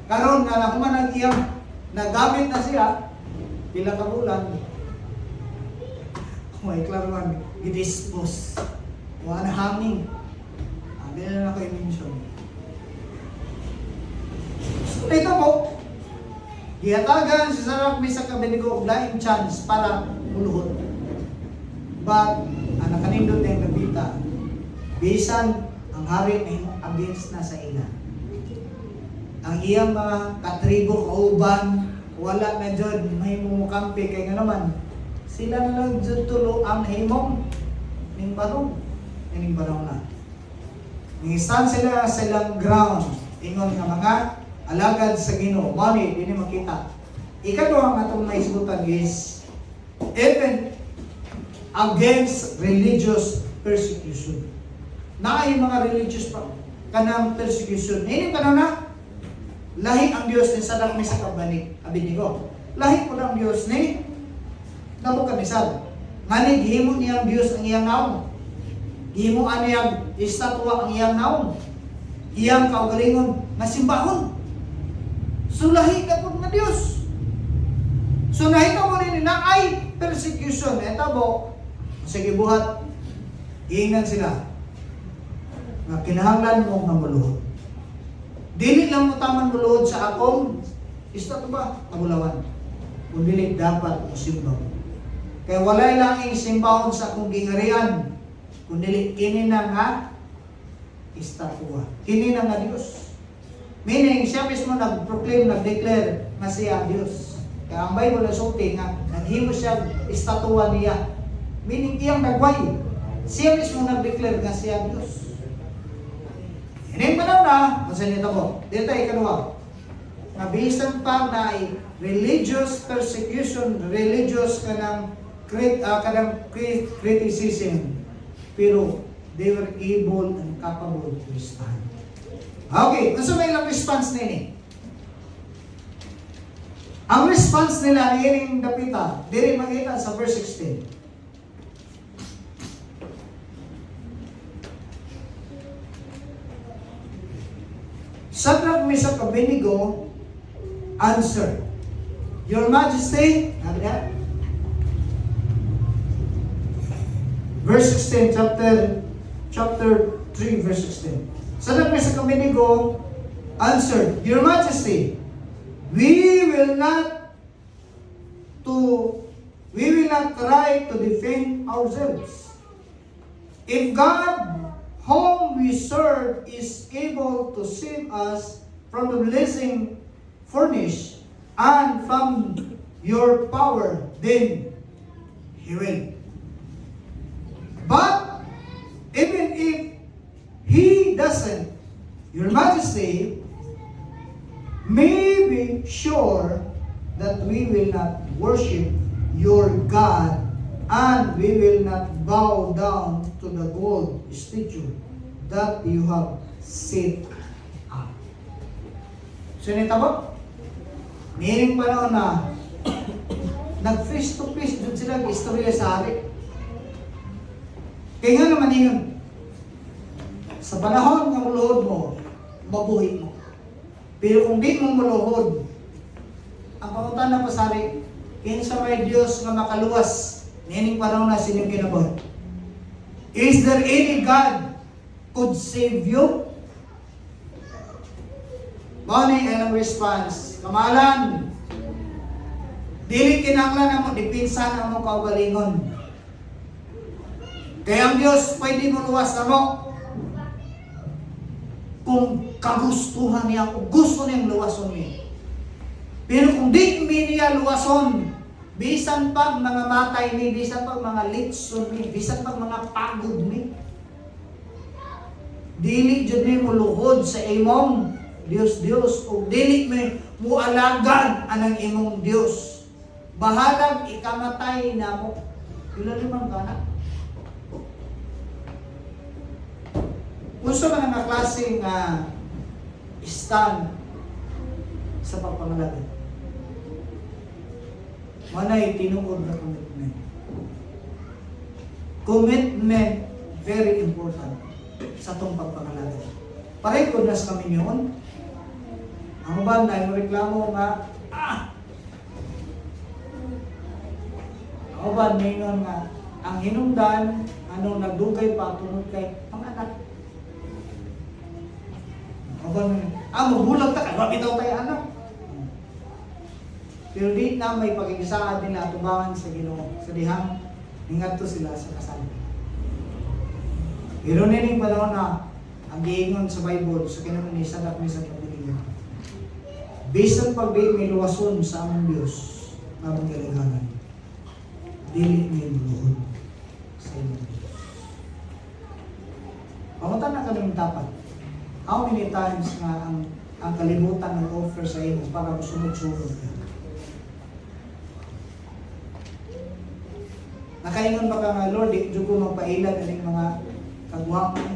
Karon nga nakuman ang iyang nagamit na siya, pila ka bulan, may klaruan, i-dispose. Wala na hanging. Hindi na ako i-mention. So, ito po, gihatagan si Shadrach, Meshach, Abednego og laing chance para muluhod. But, ang nakanindot na yung nabita, bisan ang hari na against na sa ila. Ang iyang mga katribo, kauban, wala na dyan, may mumukampi, kaya nga naman, sila na lang dyan tulo ang himong ning barong, ning barong na. Ning-stand sila sa ilang ground, ingon nga mga alagad sa Ginoo, money, hindi makita. Ikaduha ang atong maisgutan is, even against religious persecution. Na yung mga religious kanang persecution. Hindi pa na lahi ang Diyos ni Shadrach, Meshach, Abednego. lahi po ng Diyos ni Nabucodonosor. Ngani gihimo niyang Diyos ang iyang naong. Gihimo aniyang estatwa ang iyang naong. Iyang kaugalingon nga simbahon. So lahi ka po ng Diyos. So nahita mo rin na ay persecution. Ito po, sige buhat, iingnan sila nga kinahanglan mo nga muluhod. Dili lang mo taman muluhod sa akong estatwa, kabulawan. Kung dili dapat mo simbaw. Kaya walay lang ang simbahon sa akong gingarian. Kung dili, kini na nga estatwa. Kini na nga Diyos. Meaning, siya mismo nag-proclaim, nag-declare na siya Diyos. Kaya ang Bible nasulti nga, naghimo siya estatwa niya. Meaning, iyang nagway. Siya mismo nag-declare nga siya Diyos. Hindi pa daw na, masanita ko, dito ay ikaduwa. Nabisan pa na ay religious persecution, religious kanang criticism. Pero, they were able and capable to stand. Okay, so may ilang response nila. Ang response nila ni Iring Dapita, diri makita sa verse 16. Shadrach, Meshach, Abednego answered, Your Majesty, verse 16, chapter 3, verse 16. Shadrach, Meshach, Abednego answered, Your Majesty, we will not try to defend ourselves. If God, whom we serve, is able to save us from the blazing furnace and from your power, then He will. But even if He doesn't, Your Majesty may be sure that we will not worship your God and we will not bow down to the gold statue that you have set up. So, nitabo? Meaning panahon na nag-face to face doon sila istorya sa hari. Kaya nga naman yun, sa panahon ng muluhod mo, mabuhi mo. Pero kung di mo muluhod, ang pangutan na pasari, kinsa may Diyos nga makaluwas, meaning panahon na sinyong kinabuhi. Is there any God could save you? Mani ang response, kamalan, dili kinahanglan na mo, dipinsan ang mong kaugalingon. Kaya ang Diyos pwede mo luwas na mo. Kung kagustuhan niya, kung gusto niyang luwason niya. Pero kung di niya luwason, bisan pag mga matay ni, bisan pag mga litson ni, bisan pag mga pagod ni, dili jud ni mo luhod sa imong Dios o dili mo alagad anang imong Dios. Bahalag ikamatay na mo. Pila limang kana? Gusto man ang klaseng stand sa pagpangalaga. Manay tinuod na commitment. Commitment, very important sa itong pagpangalaga. Pareho ko na sa kami yun. Ang ba na yung reklamo nga, ang ba ningon nga, ang hinungdan, anong nagdugay pa, tungod kay ang anak. Ang ba magbulag ta, kaya bitaw tayo anak. Pero di na may pagkikisaad nila tubangan sa Ginoo sa dihang ingadto sila sa kasal. Pero nining panahon na ang giingon sa Bible sa kinaman ni Shadrach, Meshach, Abednego. Bisan pag di may luwason sa among Dios nga magdalaganan. Dili may luhod sa imong Dios. Pangutan na kami dapat. How many times nga ang kalibutan ng offer sa imo para musunod-sunod ka? Nakaingon ba ka nga, Lord, di ko magpailan ng mga kagwaman.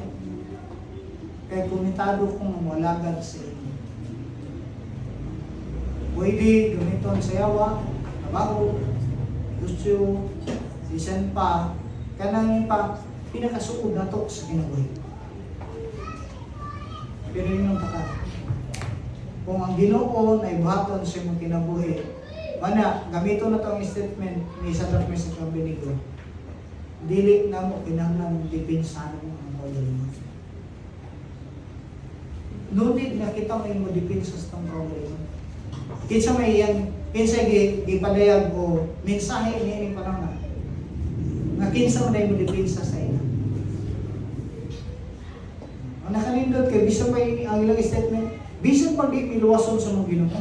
Kaya kumitado kong malagad sa inyo. pwede gamiton sa yawa, trabaho, gusto, sisan pa, kanang pa, pinakasuod na to sa kinabuhi. Pero yun yung taka. Kung ang Ginoo ay buhaton sa imong kinabuhi, mana, gamito na to ang statement ni Sadrach, Mesach, ug Abednego, dili na mo kinahanglan depensahan mo ang kaugalingon. Nunit nga kita mo depensa sa itong kaugalingon. Kinsa may yan, kinsa gipadayag o mensahe ni ining panahon nga kinsa mo dahil mo depensa sa ina. Ang nakalindot kay bisan pa ang ilang statement, bisan pag di miluwason sa mong Ginoo.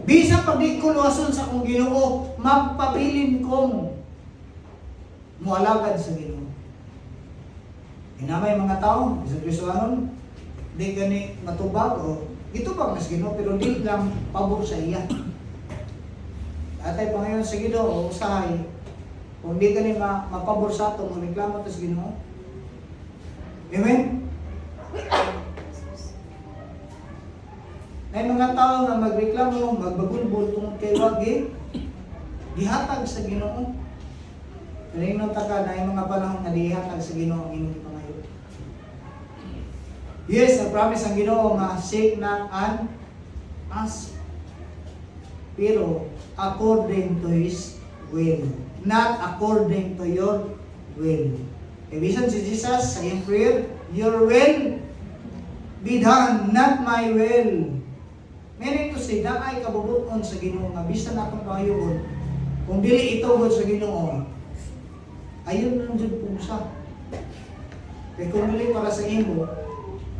Bisan pag di ko luwason sa akong Ginoo, magpabilin kong mualagad sa Ginoo. Inamay mga tao, bisan Kristohanon, di gani matubag o gitubag na sa Ginoo, pero di lang pabor sa iya. Atay Panginoon sa Ginoo, usahay, kung di gani mapabor sa ato, magreklamo to sa Ginoo. Amen? May mga tao nga magreklamo, magbagulbol tungkol kay wagi, dihatag sa Ginoo. Kanino taka na yung mga panahon nga dihatag sa Ginoo ang inyong ipangayo. Yes, na-promise ang Ginoo nga seek na and ask. Pero according to His will, not according to your will. Ibisan si Jesus sa iyong prayer, your will be done, not my will. Meaning to say, naay kabubuton sa Ginoo nga bisan akong pangayoon, kung dili ituhod sa Ginoo, ayun lang dyan po siya. Kaya kung dili para sa imo,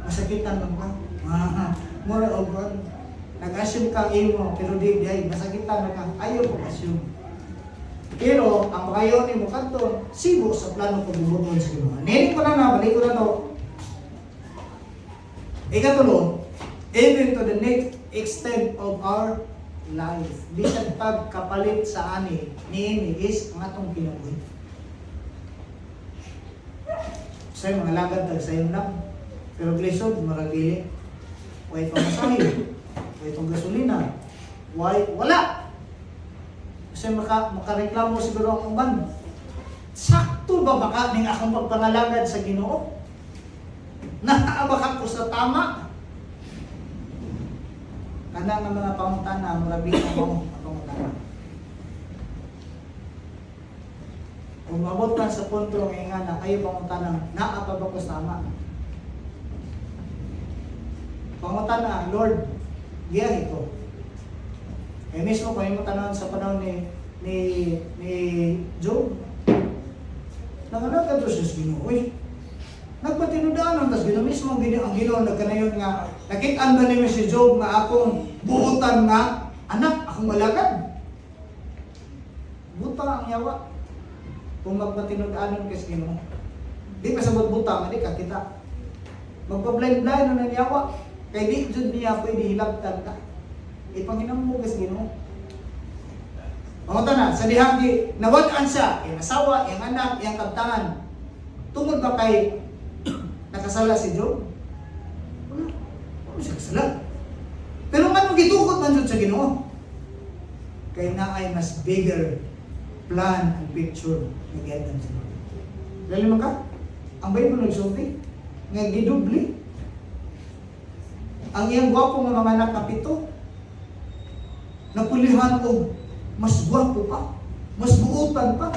masakitan lang ka. Mura o ba? Nag-assume ka imo, pero di, masakitan na ka. Ayaw po assume. Pero, ang pangayoon ni mo kanto, sibo sa plano kabubuton sa Ginoo. Niling ko na, balik ko na to. Ikatulo, even to the next extent of our life. Bisan pagkapalit sa ani niini is ang atong kinabuhi. Sa mga lagad tag sayon lang. Pero glisod maragili. Way pamasahe, way tong gasolina, wala. Kasi makareklamo siguro ang uban. Sakto ba baka ning akong pagpangalagad sa Ginoo? Naabaka ko sa tama. Kana nga mga pangutana, murabi ang mga pangutana. Kung mabot ka sa punto ng ingana, kayo pangutana, naapa ba ko sa tama? Pangutana, Lord, giyahi ko. Eh mismo, kung yung tanong sa panahon ni Job, nanganagad to siya sa Ginoo. Nagpatinudaan, tapos Ginoo mismo, ang Ginoo nagkanayon nga, nakitaan ba niyo si Job nga akong buutan nga, anak, akong malagad. Buta ang yawa. Kung magpatinudaanon ka sa Ginoo. Di pa sabot buta, hindi ka kita. Magpa-blind-blind na ng yawa. Kaya di dyan niya pwede hilagtan ka. Ipanginam mo ka sa Ginoo. Pangutan na, sa dihang nawad-an siya, yung asawa, yung anak, yung kabtangan. Tungod ba kay nakasala si Job? Wala siya kasala. Pero nga gitukot man dyan sa Ginoo. Kaya na ay mas bigger plan and picture na gihadan siya. Dali mo ka? Ang Bible nagsulti nga gidubli. Ang iyang gwapo nga mga anak na 7 napulihan og mas gwapo pa, mas buutan pa.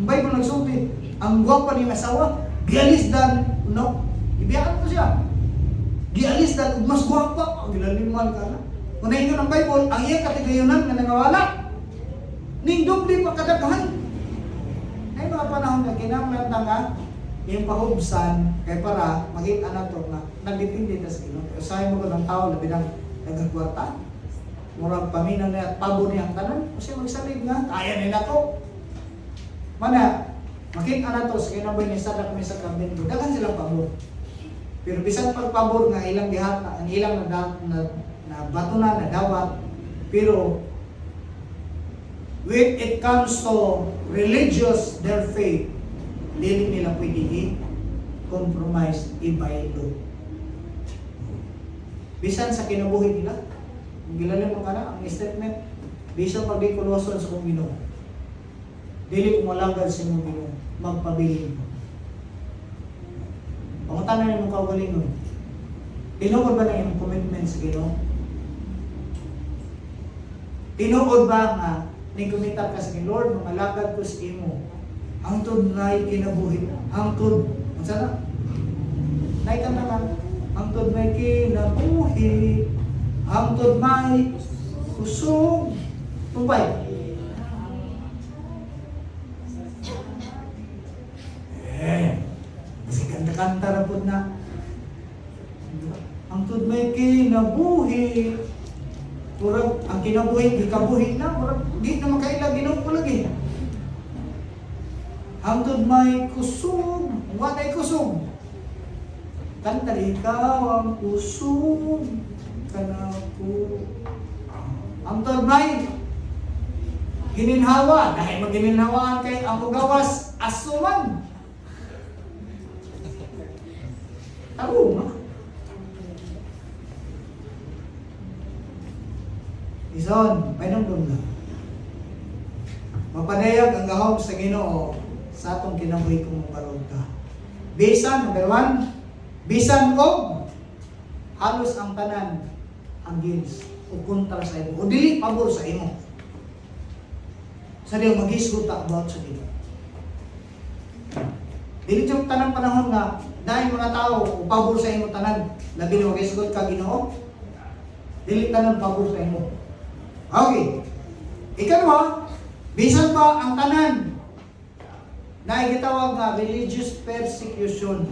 Ang Bible nagsulti, ang gwapo ni asawa gialis dan, no? Ibiyaan ko siya. Gialis dan, mas guwapa. Gilaliman ka na. Kung naingon ang Bible, ang iyang katigayunan na nangawala, ning dubli pa kadaghan. Ay mga panahon na kinahanglan nga, yung pahubsan, kay para maging anak to na nagdipindi na sa Ginoo. Usahay mo ko ng tao, labi ng nagagwarta. Murag paminaw na at pabo niyang tanan. Kasi magsalig nga, kaya nila to. Mana, makita na to sa kinabuhi ni Sadrach, Mesach, ug Abednego, daghan silang pabor. Pero bisan pagpabor nga ilang gihata, ang ilang na batuna na dawat, pero when it comes to religious their faith, dili nila pwede i-compromise, ibaylo. bisan sa kinabuhi nila. Ang gilalim mo kana ang statement, bisan pag di koloson sa kong Ginoo. Dili ko malagad sa imong Ginoo, magpabilin mo. Pangutan na nimong kaugalingon. Tinuod ba na imong commitment sa Ginoo? Tinuod ba nga nagkumitar ka sa Ginoo, Lord, malagad ko sa imo. Hangtod na'y kinabuhi, hangtod, ang sana? Na'y ka naman, hangtod may kinabuhi, hangtod may kusog. Tumpay. Kasi kanta-kanta na po na. Hangtod may kinabuhi. Murag, ang kinabuhi, ikabuhi na. Murag, di na makaila, ginoo ko lagi. Hangtod may kusog. What ay kusog? Kanta, ikaw ang kusog. Kanako. Hangtod may gininhawa. Dahil magininhawaan kay ang mugawas asuman. Taro na. Ison, painong na. Mapadayag ang gahom sa Ginoo sa atong kinabuhi kung mabalog ka. Bisan, number 1, bisan og halos ang tanan ang gins o kontra sa imo o dili pabor sa imo. Sa diyo maghisgot about sa Ginoo. Dili yung tanang panahon nga dahil mga tao o pabor sa imo tanan, labi na maghisgot ka Ginoo. Dili tanan pabor sa imo. Okay. Ikaw bisan pa ang tanan na gitawag nga religious persecution.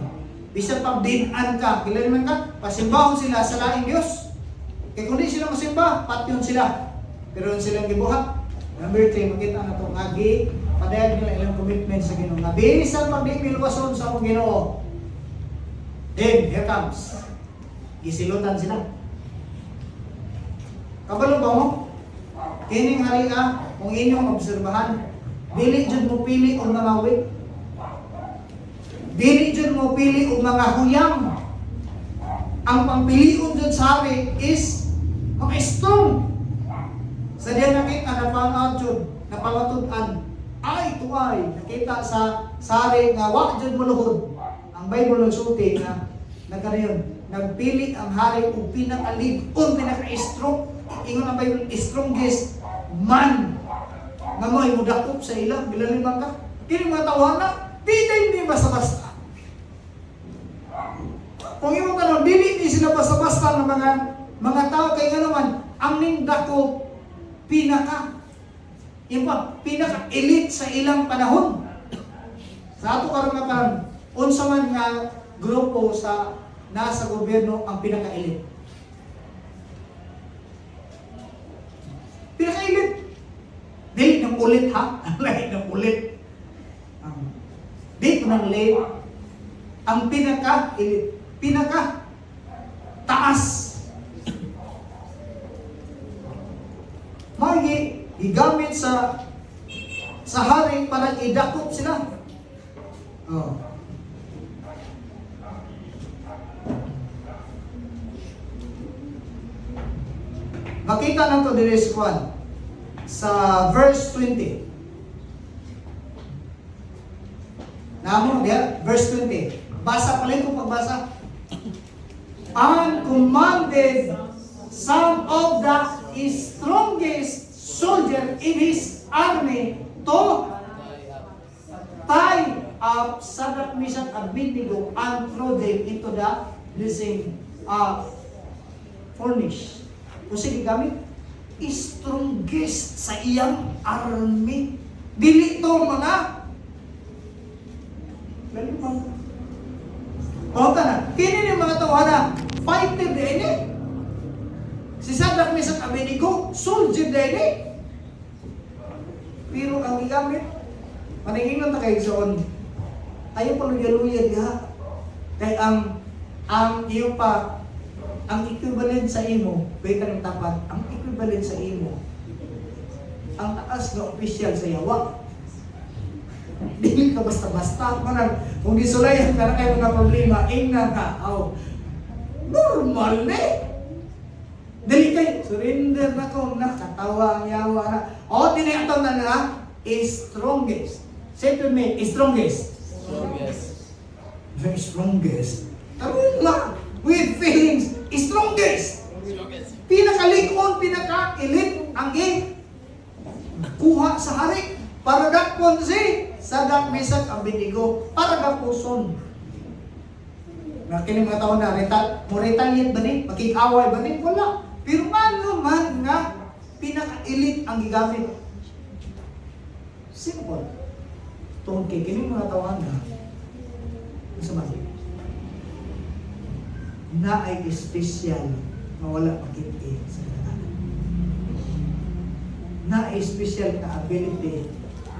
Bisan pag dinan ka, kailan man ka, pasimbahon sila sa laing Diyos. Kaya kung di sila masimba, patyon sila. Pero silang gibuhat. Number 3, makita na itong agi, padayag nila ilang commitment sa Ginoo. Nga bisan pag di milwason sa akong Ginoo. Then, here comes. Gisilutan sila. Kabalo ba mo? Kining halika, kung inyong obserbahan, dili jud mo pili og mga wit. Dili jud mo pili og mga huyang. Ang pangpilion jud sa hari is mga strong. Sa diyan nakita na pangad jud, napamatud-an. Ay tuay, nakita sa sari nga wa jud muluhod. Ang Bible nagsulti nga nagkanayon, nagpili ang hari og pinakalig-on, pinaka-strong. Ingon ang Bible, strongest man nga mo ay mudakop sa ilang bilalimang ka. Kini mga tawana, hindi basta-basta. Kung imo kanon dili ni sila basta-basta ng mga tao kay nga naman ang ning dako pinaka-elite sa ilang panahon. Sa ato karon nga karon, unsa man nga grupo sa nasa gobyerno ang pinaka-elite. Pinaka-elite. Dili ng ulit ha? Lahi ng ulit. Dito ng late. Ang pinaka-elite. Pinaka-taas. Magi, igamit sa hari para idakop sila. Oh. Makita na ito dili sa verse 20. Namo diya, verse 20. Basa pala kung pagbasa. And commanded some of the strongest soldier in his army to tie up Shadrach, Meshach, and Abednego and throw them into the blazing furnace. Kung sige gamit, strongest sa iyang army. Dili to mga lalimang. Pauta na, kini ni mga tawada, fighter din eh. Si Shadrach, Meshach, Abednego, soldier din eh. Pero ang igamit, maningin na kayo soon, ayaw pa luya-luya diha. Kaya ang iyo pa, ang equivalent sa imo, bay ka ng tapat, ang equivalent sa imo, ang taas na opisyal sa yawa. Dili ka basta-basta. Kung gisulayan ka na kayo mga problema, ingna ka. Oh, normal eh. Dili kay surrender na ko, nakatawa ang yawa na. O, tinayaw na nga, strongest. Say to me, strongest. The strongest. Tarong nga, with feelings, strongest. Pinakalikon, pinaka-elite, ang kuha sa hari. Para dakpon si Sadak Mesach Abednego. Para dapuson. Na kining mga tao na, retaliate ba ni? Makikaway ba ni? Wala. Pero ano man nga, pinaka-elite ang gigamit. Simple. Tungkol kay kining mga tao na, isa man, na ay espesyal na wala makikita sa kananan. Na ay espesyal na ability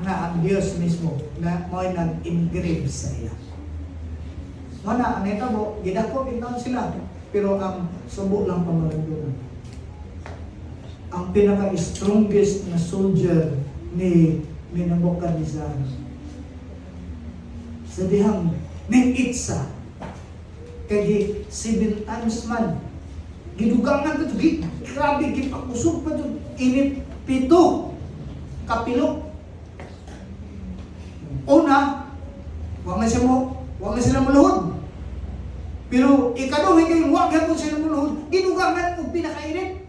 na ang Diyos mismo na mo'y nag-engrave sa iya. Mana, ang ito mo, gidako bitaw sila, pero ang subo lang pamalandunan. Ang pinaka-strongest na soldier ni Nabucodonosor sa dihang ning itsa kay 7 times man gidugangan to grabe gipakusog pa to init 7 kapilo. Una, wag na sila muluhod. Pero ikaduh hindi wag gyud sila muluhod, gidugangan og pinakainit.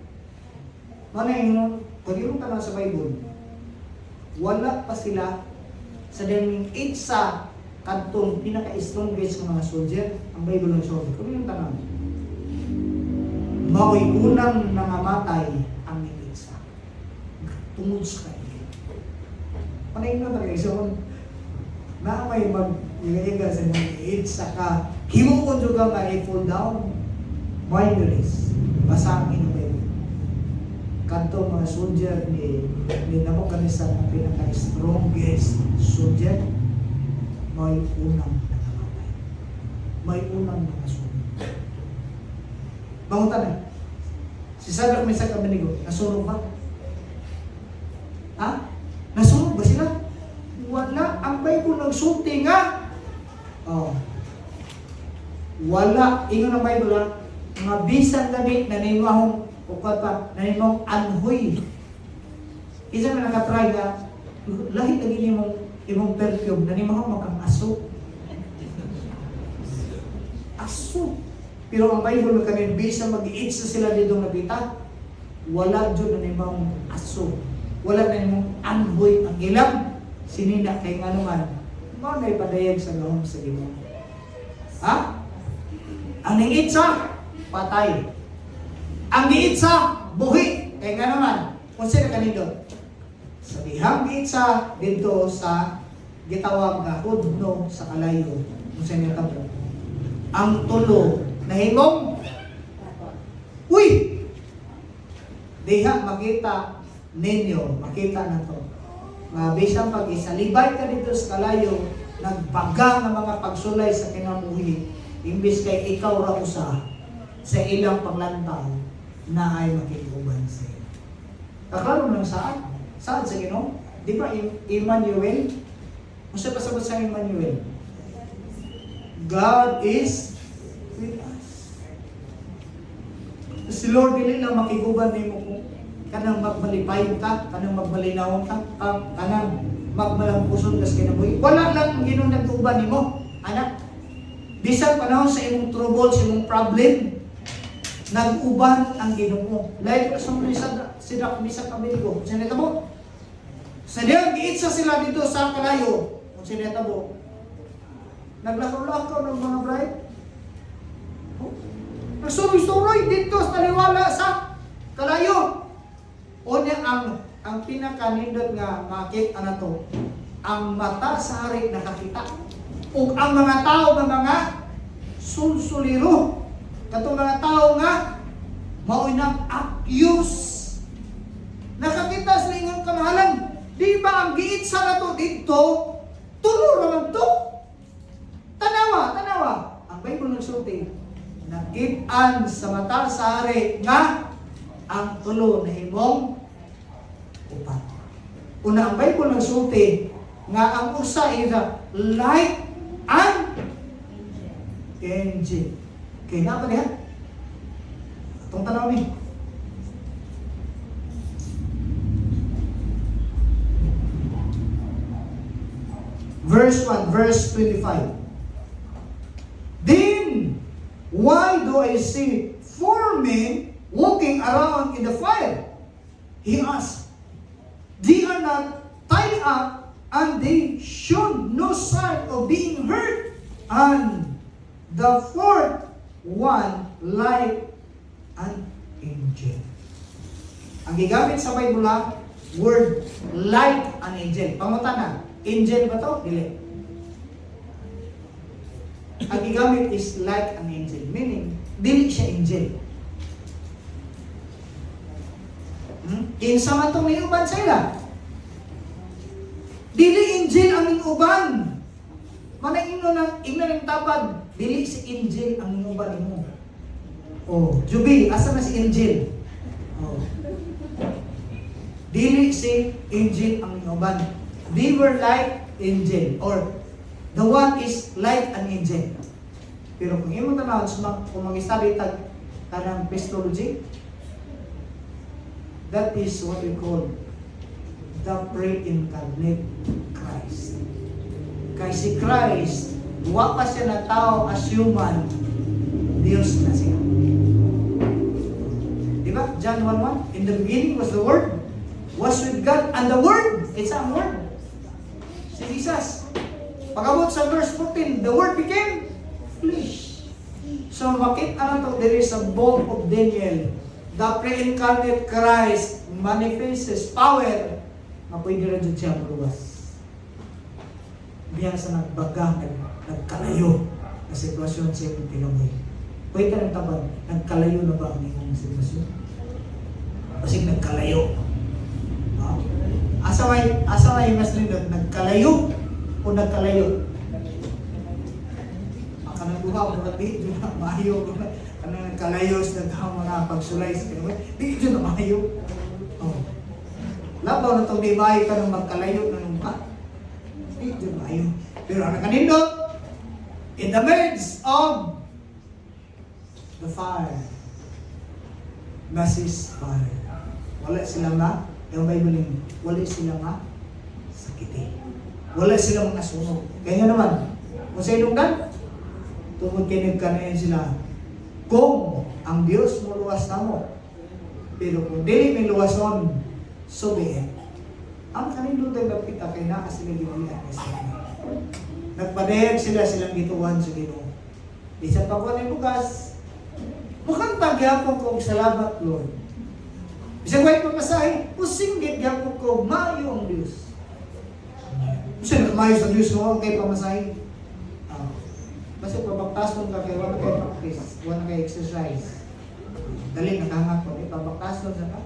Manay pagiro ka na sa Bible. Wala pa sila sa daming itsa kadtong pinaka-strongest ng mga soldier, ang Bible ng soldier. Kung yung tanong, mao'y unang nangamatay ang itsa. Tungod sa kainin. Panayin na talaga, so, na may mag-iiga sa mga itsa ka, himukon juga nga i-fall down, minorities, basa ang Bible. Kanto mga soldier ni Nabucodonosor ang pinaka-strongest soldier, may unang nangamatay. May unang nakasunod. Bangutan na. Si Sadak Mesach Abednego, nasunog ba? Ha? Nasunog ba sila? Wala. Ang Bible nagsulti nga. Oh. Wala. Ingon ang Bible ha. Mga bisan gani na nimahong upat pa, na nimahong anhoy. Isa na nakatry nga, lahit lagi imong perfume, na nimahong makang aso. Aso. Pero ang Bible kanin bisa mag-i-itsa sila dito nabita. Wala dyan na nimahong aso. Wala na nimahong anhoy ang ilang sinina kay nga naman. Mga na ipadayag sa lahom sa imo. Ha? Ang nangitsa, patay. Ang giitsa, buhi. Kaya nga naman, kung sino kanindot, sa dihang giitsa, dito sa gitawag na hudno sa kalayo. Kung sino yung tabo. Ang tulo, nahimong, uy! Diha, makita ninyo, makita na to. Mabisang pag isalibay ka dito sa kalayo, nagbaga ng mga pagsulay sa kinamuhi, imbis kay ikaw ra usa sa ilang paglantaw na ay makikuban sa iyo. Kaklaro lang saan? Saan sa Ginoo? Di ba Emmanuel? Masa pasabot sa Emmanuel? God is with us. Si Lord dili lang makiguban nimo kung kanang magmalipay ka, kanang magmalinaw ka, kanang magmalampuson ka sa kinabuhi. Wala lang ang Ginoo nag-uban nimo, anak. Bisan panahon sa imong trouble, sa imong problem, nag-uban ang Ginoo. Like sa mga Sadak Mesach Abednego, kung sinetabo. Sa diyang giitsa sila dito sa kalayo, kung sinetabo. Naglakaw-lakaw ng mga bride. Nagsuroy-suroy dito sa taliwala sa kalayo. O niya ang pinakanindot nga makita na to, ang mata sa hari nakakita. O ang mga tao ng mga sulsuliro. Katong mga tao nga, mao'y nag-accuse. Nakakita sa inyong kamahalan. Di ba ang giitsa na to dito, tulo naman to. Tanawa. Ang Bible nagsulti, nakitaan sa mata sa hari nga ang tulo na himong upat. Una ang Bible nagsulti nga ang usa is light and angel. Kaya nga pa niya? Itong tanaw ni. verse 1, verse 25. Then, why do I see four men walking around in the fire? He asked. They are not tied up, and they showed no sign of being hurt. And the fourth one like an angel. Ang gigamit sa Bible, word like an angel. Pangutan na, angel ba to? Dili. Ang gigamit is like an angel. Meaning, dili siya angel. Kinsa man itong may uban sa ila. Dili angel ang ning uban. Manang ingno ng tabag, dili si angel ang ning uban mo. Oh, Jubi, asa na si angel? Oh. Dili si angel ang ning uban. They were like angel, or the one is like an angel. Pero kung imo tanaw kung mag-study tag kanang Christology, that is what we call the pre-incarnate Christ. Kay si Christ, wa pa siya na tao as human, Diyos na siya. Diba? John 1:1, in the beginning was the Word, was with God, and the Word, it's a Word. Si Jesus. Pag-abot sa verse 14, the Word became flesh. So, makita na to, there is a book of Daniel. The pre-incarnate Christ manifests His power na pwede rin dyan siya maluwas. Biya sa nagbaga, nagkalayo na sitwasyon siya ng tinamoy. Pwede ka rin tabag, nagkalayo na ba ang iyong sitwasyon? Kasi nagkalayo. No? Asa may mas rin nagkalayo o nagkalayo? Ang kanang buha, di na maayo. Kanang nagkalayo sa mga pagsulay sa kinamoy. Di dyan na maayo. Oh. Labaw na itong di maayo ka ng magkalayo na nung ba? Hindi maayo. Pero ang nakanindot, in the midst of the fire, masis fire. Wala silang nga, yung Bible yun, wala silang nga sakiti. Wala silang mga sunog. Kaya naman, kung sa inungdan, tungkol kinig ka na yun sila, kung ang Diyos mo luwas na mo, pero kung di may luwason, so be it. Ang kanindot ay napita kay na kasi nagimalian kay sila. Nagpadayag silang gituwan sa Ginoo. Di sa pagkuhan ng bukas, mukhang pagyapon ko salamat, Lord. Bisang white pagmasahe, usinggit gyapon ko, mayo ang Diyos. Kasi nakamayo sa Diyos mo, kay pamasahe. Basta pabaktason ka kay wala kay practice, wala kay exercise. Dali nakahangat ko, pabaktason sa ka.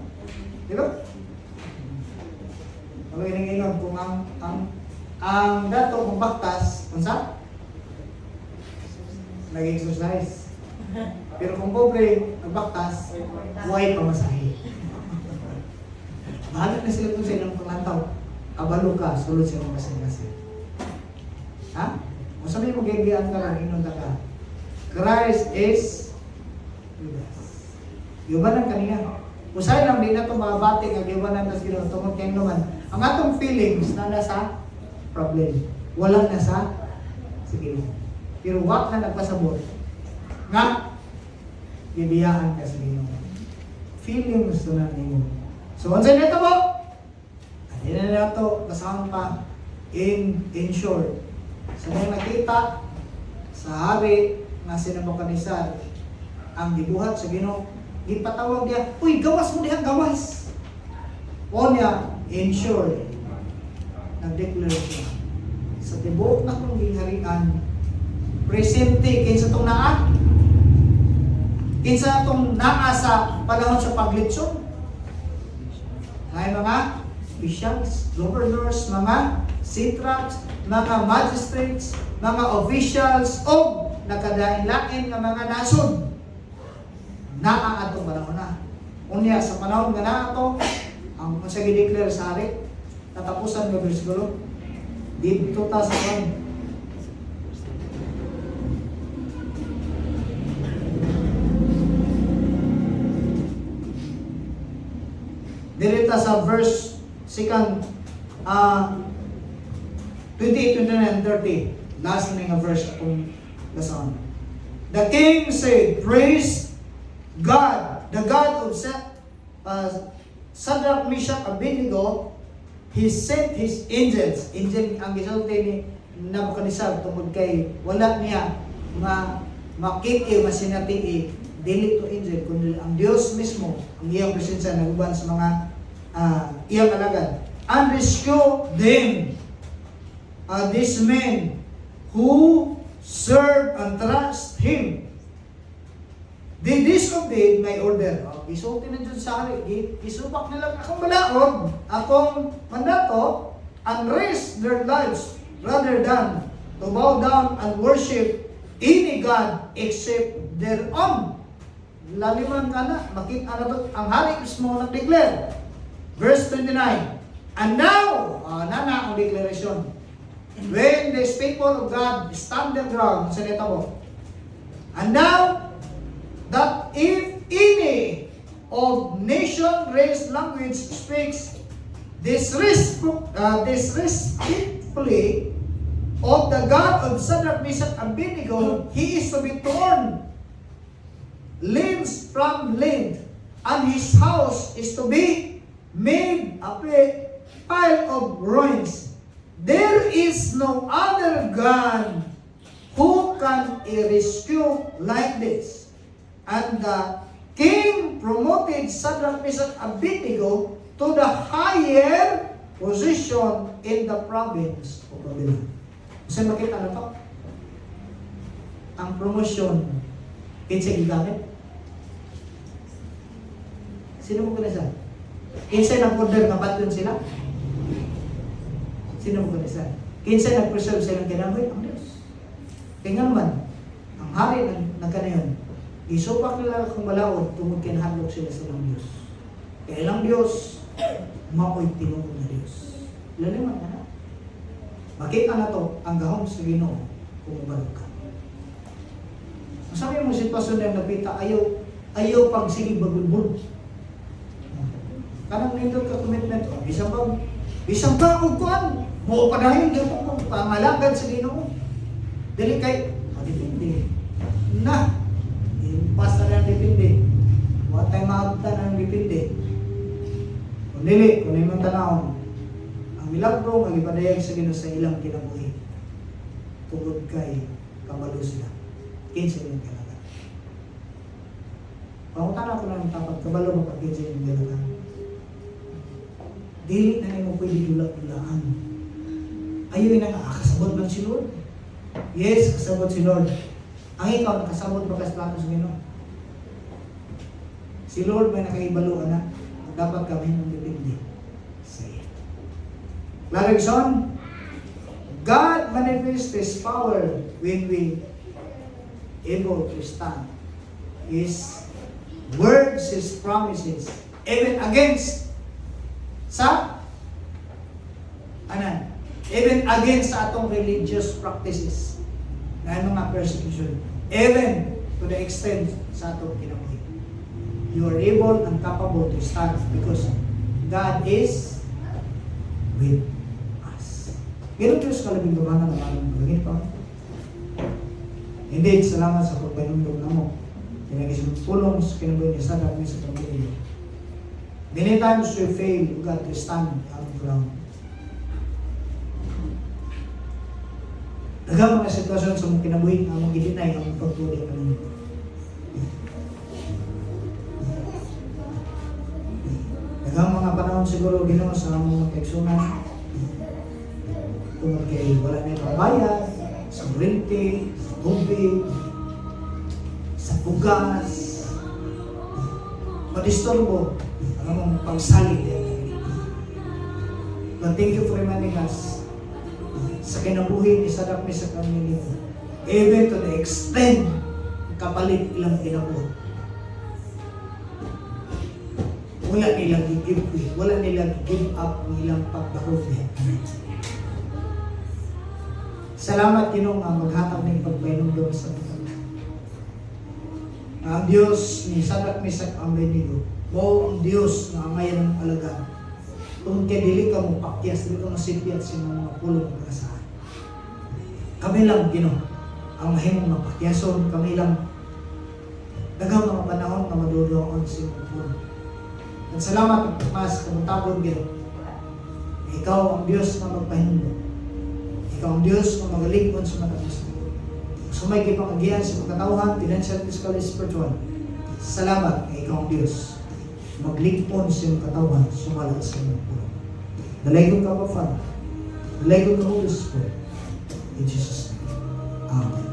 Di ba? Pagay nang inom kung ang dato kung baktas, kung sa? Nag-exercise. Pero kung pobre, nagbaktas, huwag pamasahe. Bahala na sila kung sa ilang pangantaw. Kabalo ka, sulod sa mga kasing-kasing. Ha? Kung sabi mo, gagayaan ka lang, inon ka. Christ is with us. Yubanan kaniya. Usay lang din na itong mga bati nga giwanan na sila tungkol kayo naman. Ang atong feelings na nasa problem. Wala na sa sige. Pero wak na nagpasabot. Nga, bibiyaan ka sa inyo. Feelings na ninyo. So, once na ito po, hindi na ito kasama pa in short. Sa mga nakita sa hari na sinabukanisar ang gibuhat sa Ginoo, gipatawag niya, uy, gawas mo diha, gawas. O niya, in short, nag-declare siya. Sa tibuok na kong gingharian, presente, kinsa itong naa? Kinsa itong naa sa panahon sa paglitsyon? Ay mga officials, governors, mga sitraps, mga magistrates, mga officials, o nakadain-lain ng mga nasod. Naa ato panahon na. Unya sa panahon nga naa ato, ang sa gideclare sa hari, tatapusan ng bersikulo, dito ta sa kan. Dirita sa verse 2, 28, 29, 30. Last na nga verse akong lasaon. The king said, "Praise God, the God of Shadrach, Meshach, Abednego. He sent his angels." Angel ang gisulti ni Nabucodonosor tungod kay wala niya makiki masinati dili to angel kundi ang Dios mismo ang iyang presensya naguban sa mga iyang alagad. "And rescue them, these men who serve and trust him. They disobeyed my order." Isulti na dyan sa hari. Isubak nila akong balaod, akong mandato, and risk their lives rather than to bow down and worship any God except their own. Laliman ka na, makita na to, ang hari mismo nag-declare. Verse 29. "And now," nana ang declaration, "when these people of God stand their ground," sa neta mo, "and now, that if any of nation, race, language speaks disrespectfully of the God of Shadrach, Meshach, and Abednego, he is to be torn limbs from limb, and his house is to be made a pile of ruins. There is no other God who can rescue like this." And the king promoted Shadrach, Meshach, and Abednego to the higher position in the province of Babylon. Kasi makita na to? Ang promotion, kinsa gigamit? Sino mo kanisan? Kinsa nag-order na baton sila? Sino mo kanisan? Kinsa nag-preserve silang kinabuhi? Ang Diyos. Kaya nga naman, ang hari na kanayon, isupak nila kung malaod tungod kinahadlok sila sa ilang Diyos. Kaya ilang Diyos, mao'y tinungkol na Diyos. Laliman na na. Makita na to, ang gahom sa Ginoo kung ubalog ka. Masabi mo sitwasyon na napita, ayaw pag sige bagulbul. Kanang nindot ka commitment, bisang ba og kuan, mo padayon gyud ko pangalagad sa Ginoo. Dili kay depende. Na basta lang depende. Wa tay maabtan ang depende. Kung dili, kung imong tanawon, ang milagro nga gipadayag sa Ginoo sa ilang kinabuhi. Tungod kay kabalo sila. Kinsa yung kalaga. Pangutan ako lang tapat kabalo mo pag kinsa yung kalaga. Dili na mo pwede dula-dulaan. Ayaw na nga, kasabot man si Lord. Yes, kasabot si Lord. Ang ikaw, nakasabot ba kas plato sa Ginoo? Si Lord may nakaibaluan na. Dapat kami nang depende sa iyo. Clarkson, God manifests His power when we able to stand His words, His promises, even against even against sa atong religious practices na mga persecution, even to the extent sa atong kinabuhi. You are able and capable to stand because God is with us. Pero Diyos kalabing dumana ng alam magiging pa. Indeed, salamat sa pagpanundog na mo. Pinagising pulong sa kinabuhi ni Shadrach, Meshach, and Abednego. Many times we fail, God, to stand on the ground. Daghang mga sitwasyon sa mong kinabuhi ang mag-itinay ang pagtuloy ka ninyo. Daghang mga panahon siguro Ginoo sa mga kaigsunan tungkol kay wala na yung bayad, sa rente, sa tubig, sa bugas, madisturbo ang mong pagsalit. But thank you for reminding us sa kinabuhi ni Shadrach, Meshach, and Abednego, even to the extent kapalit ilang kinabuhi. Wala nilang i-give way, wala nilang give up ang ilang pagbarubi. Salamat Ginoo ang maghatag ng pagpainundong sa mga. Ang Diyos ni Shadrach, Meshach, and Abednego, mo ang Diyos na amay ng alagaan. Kung kaya dili ka mo pakyas, dili ka masipiyat sa mga pulong ng kasaan. Kami lang, Ginoo, ang mahimong mapakyason. Kami lang daghang mga panahon na madulungon sa imong puno. At salamat mas kamuntabon, Ginoo. Ikaw ang Diyos na magpahindo. Ikaw ang Diyos na magalingon sa mga Diyos. Sumay kay pangagihan sa mga katauhan, financial, physical, spiritual. Salamat na ikaw ang Diyos. Maglingkon sa iyong katauhan, sumala sa iyong puno. Dalay ko ka pa, Father. Dalay ko ka, Holy Spirit. In Jesus' name. Amen.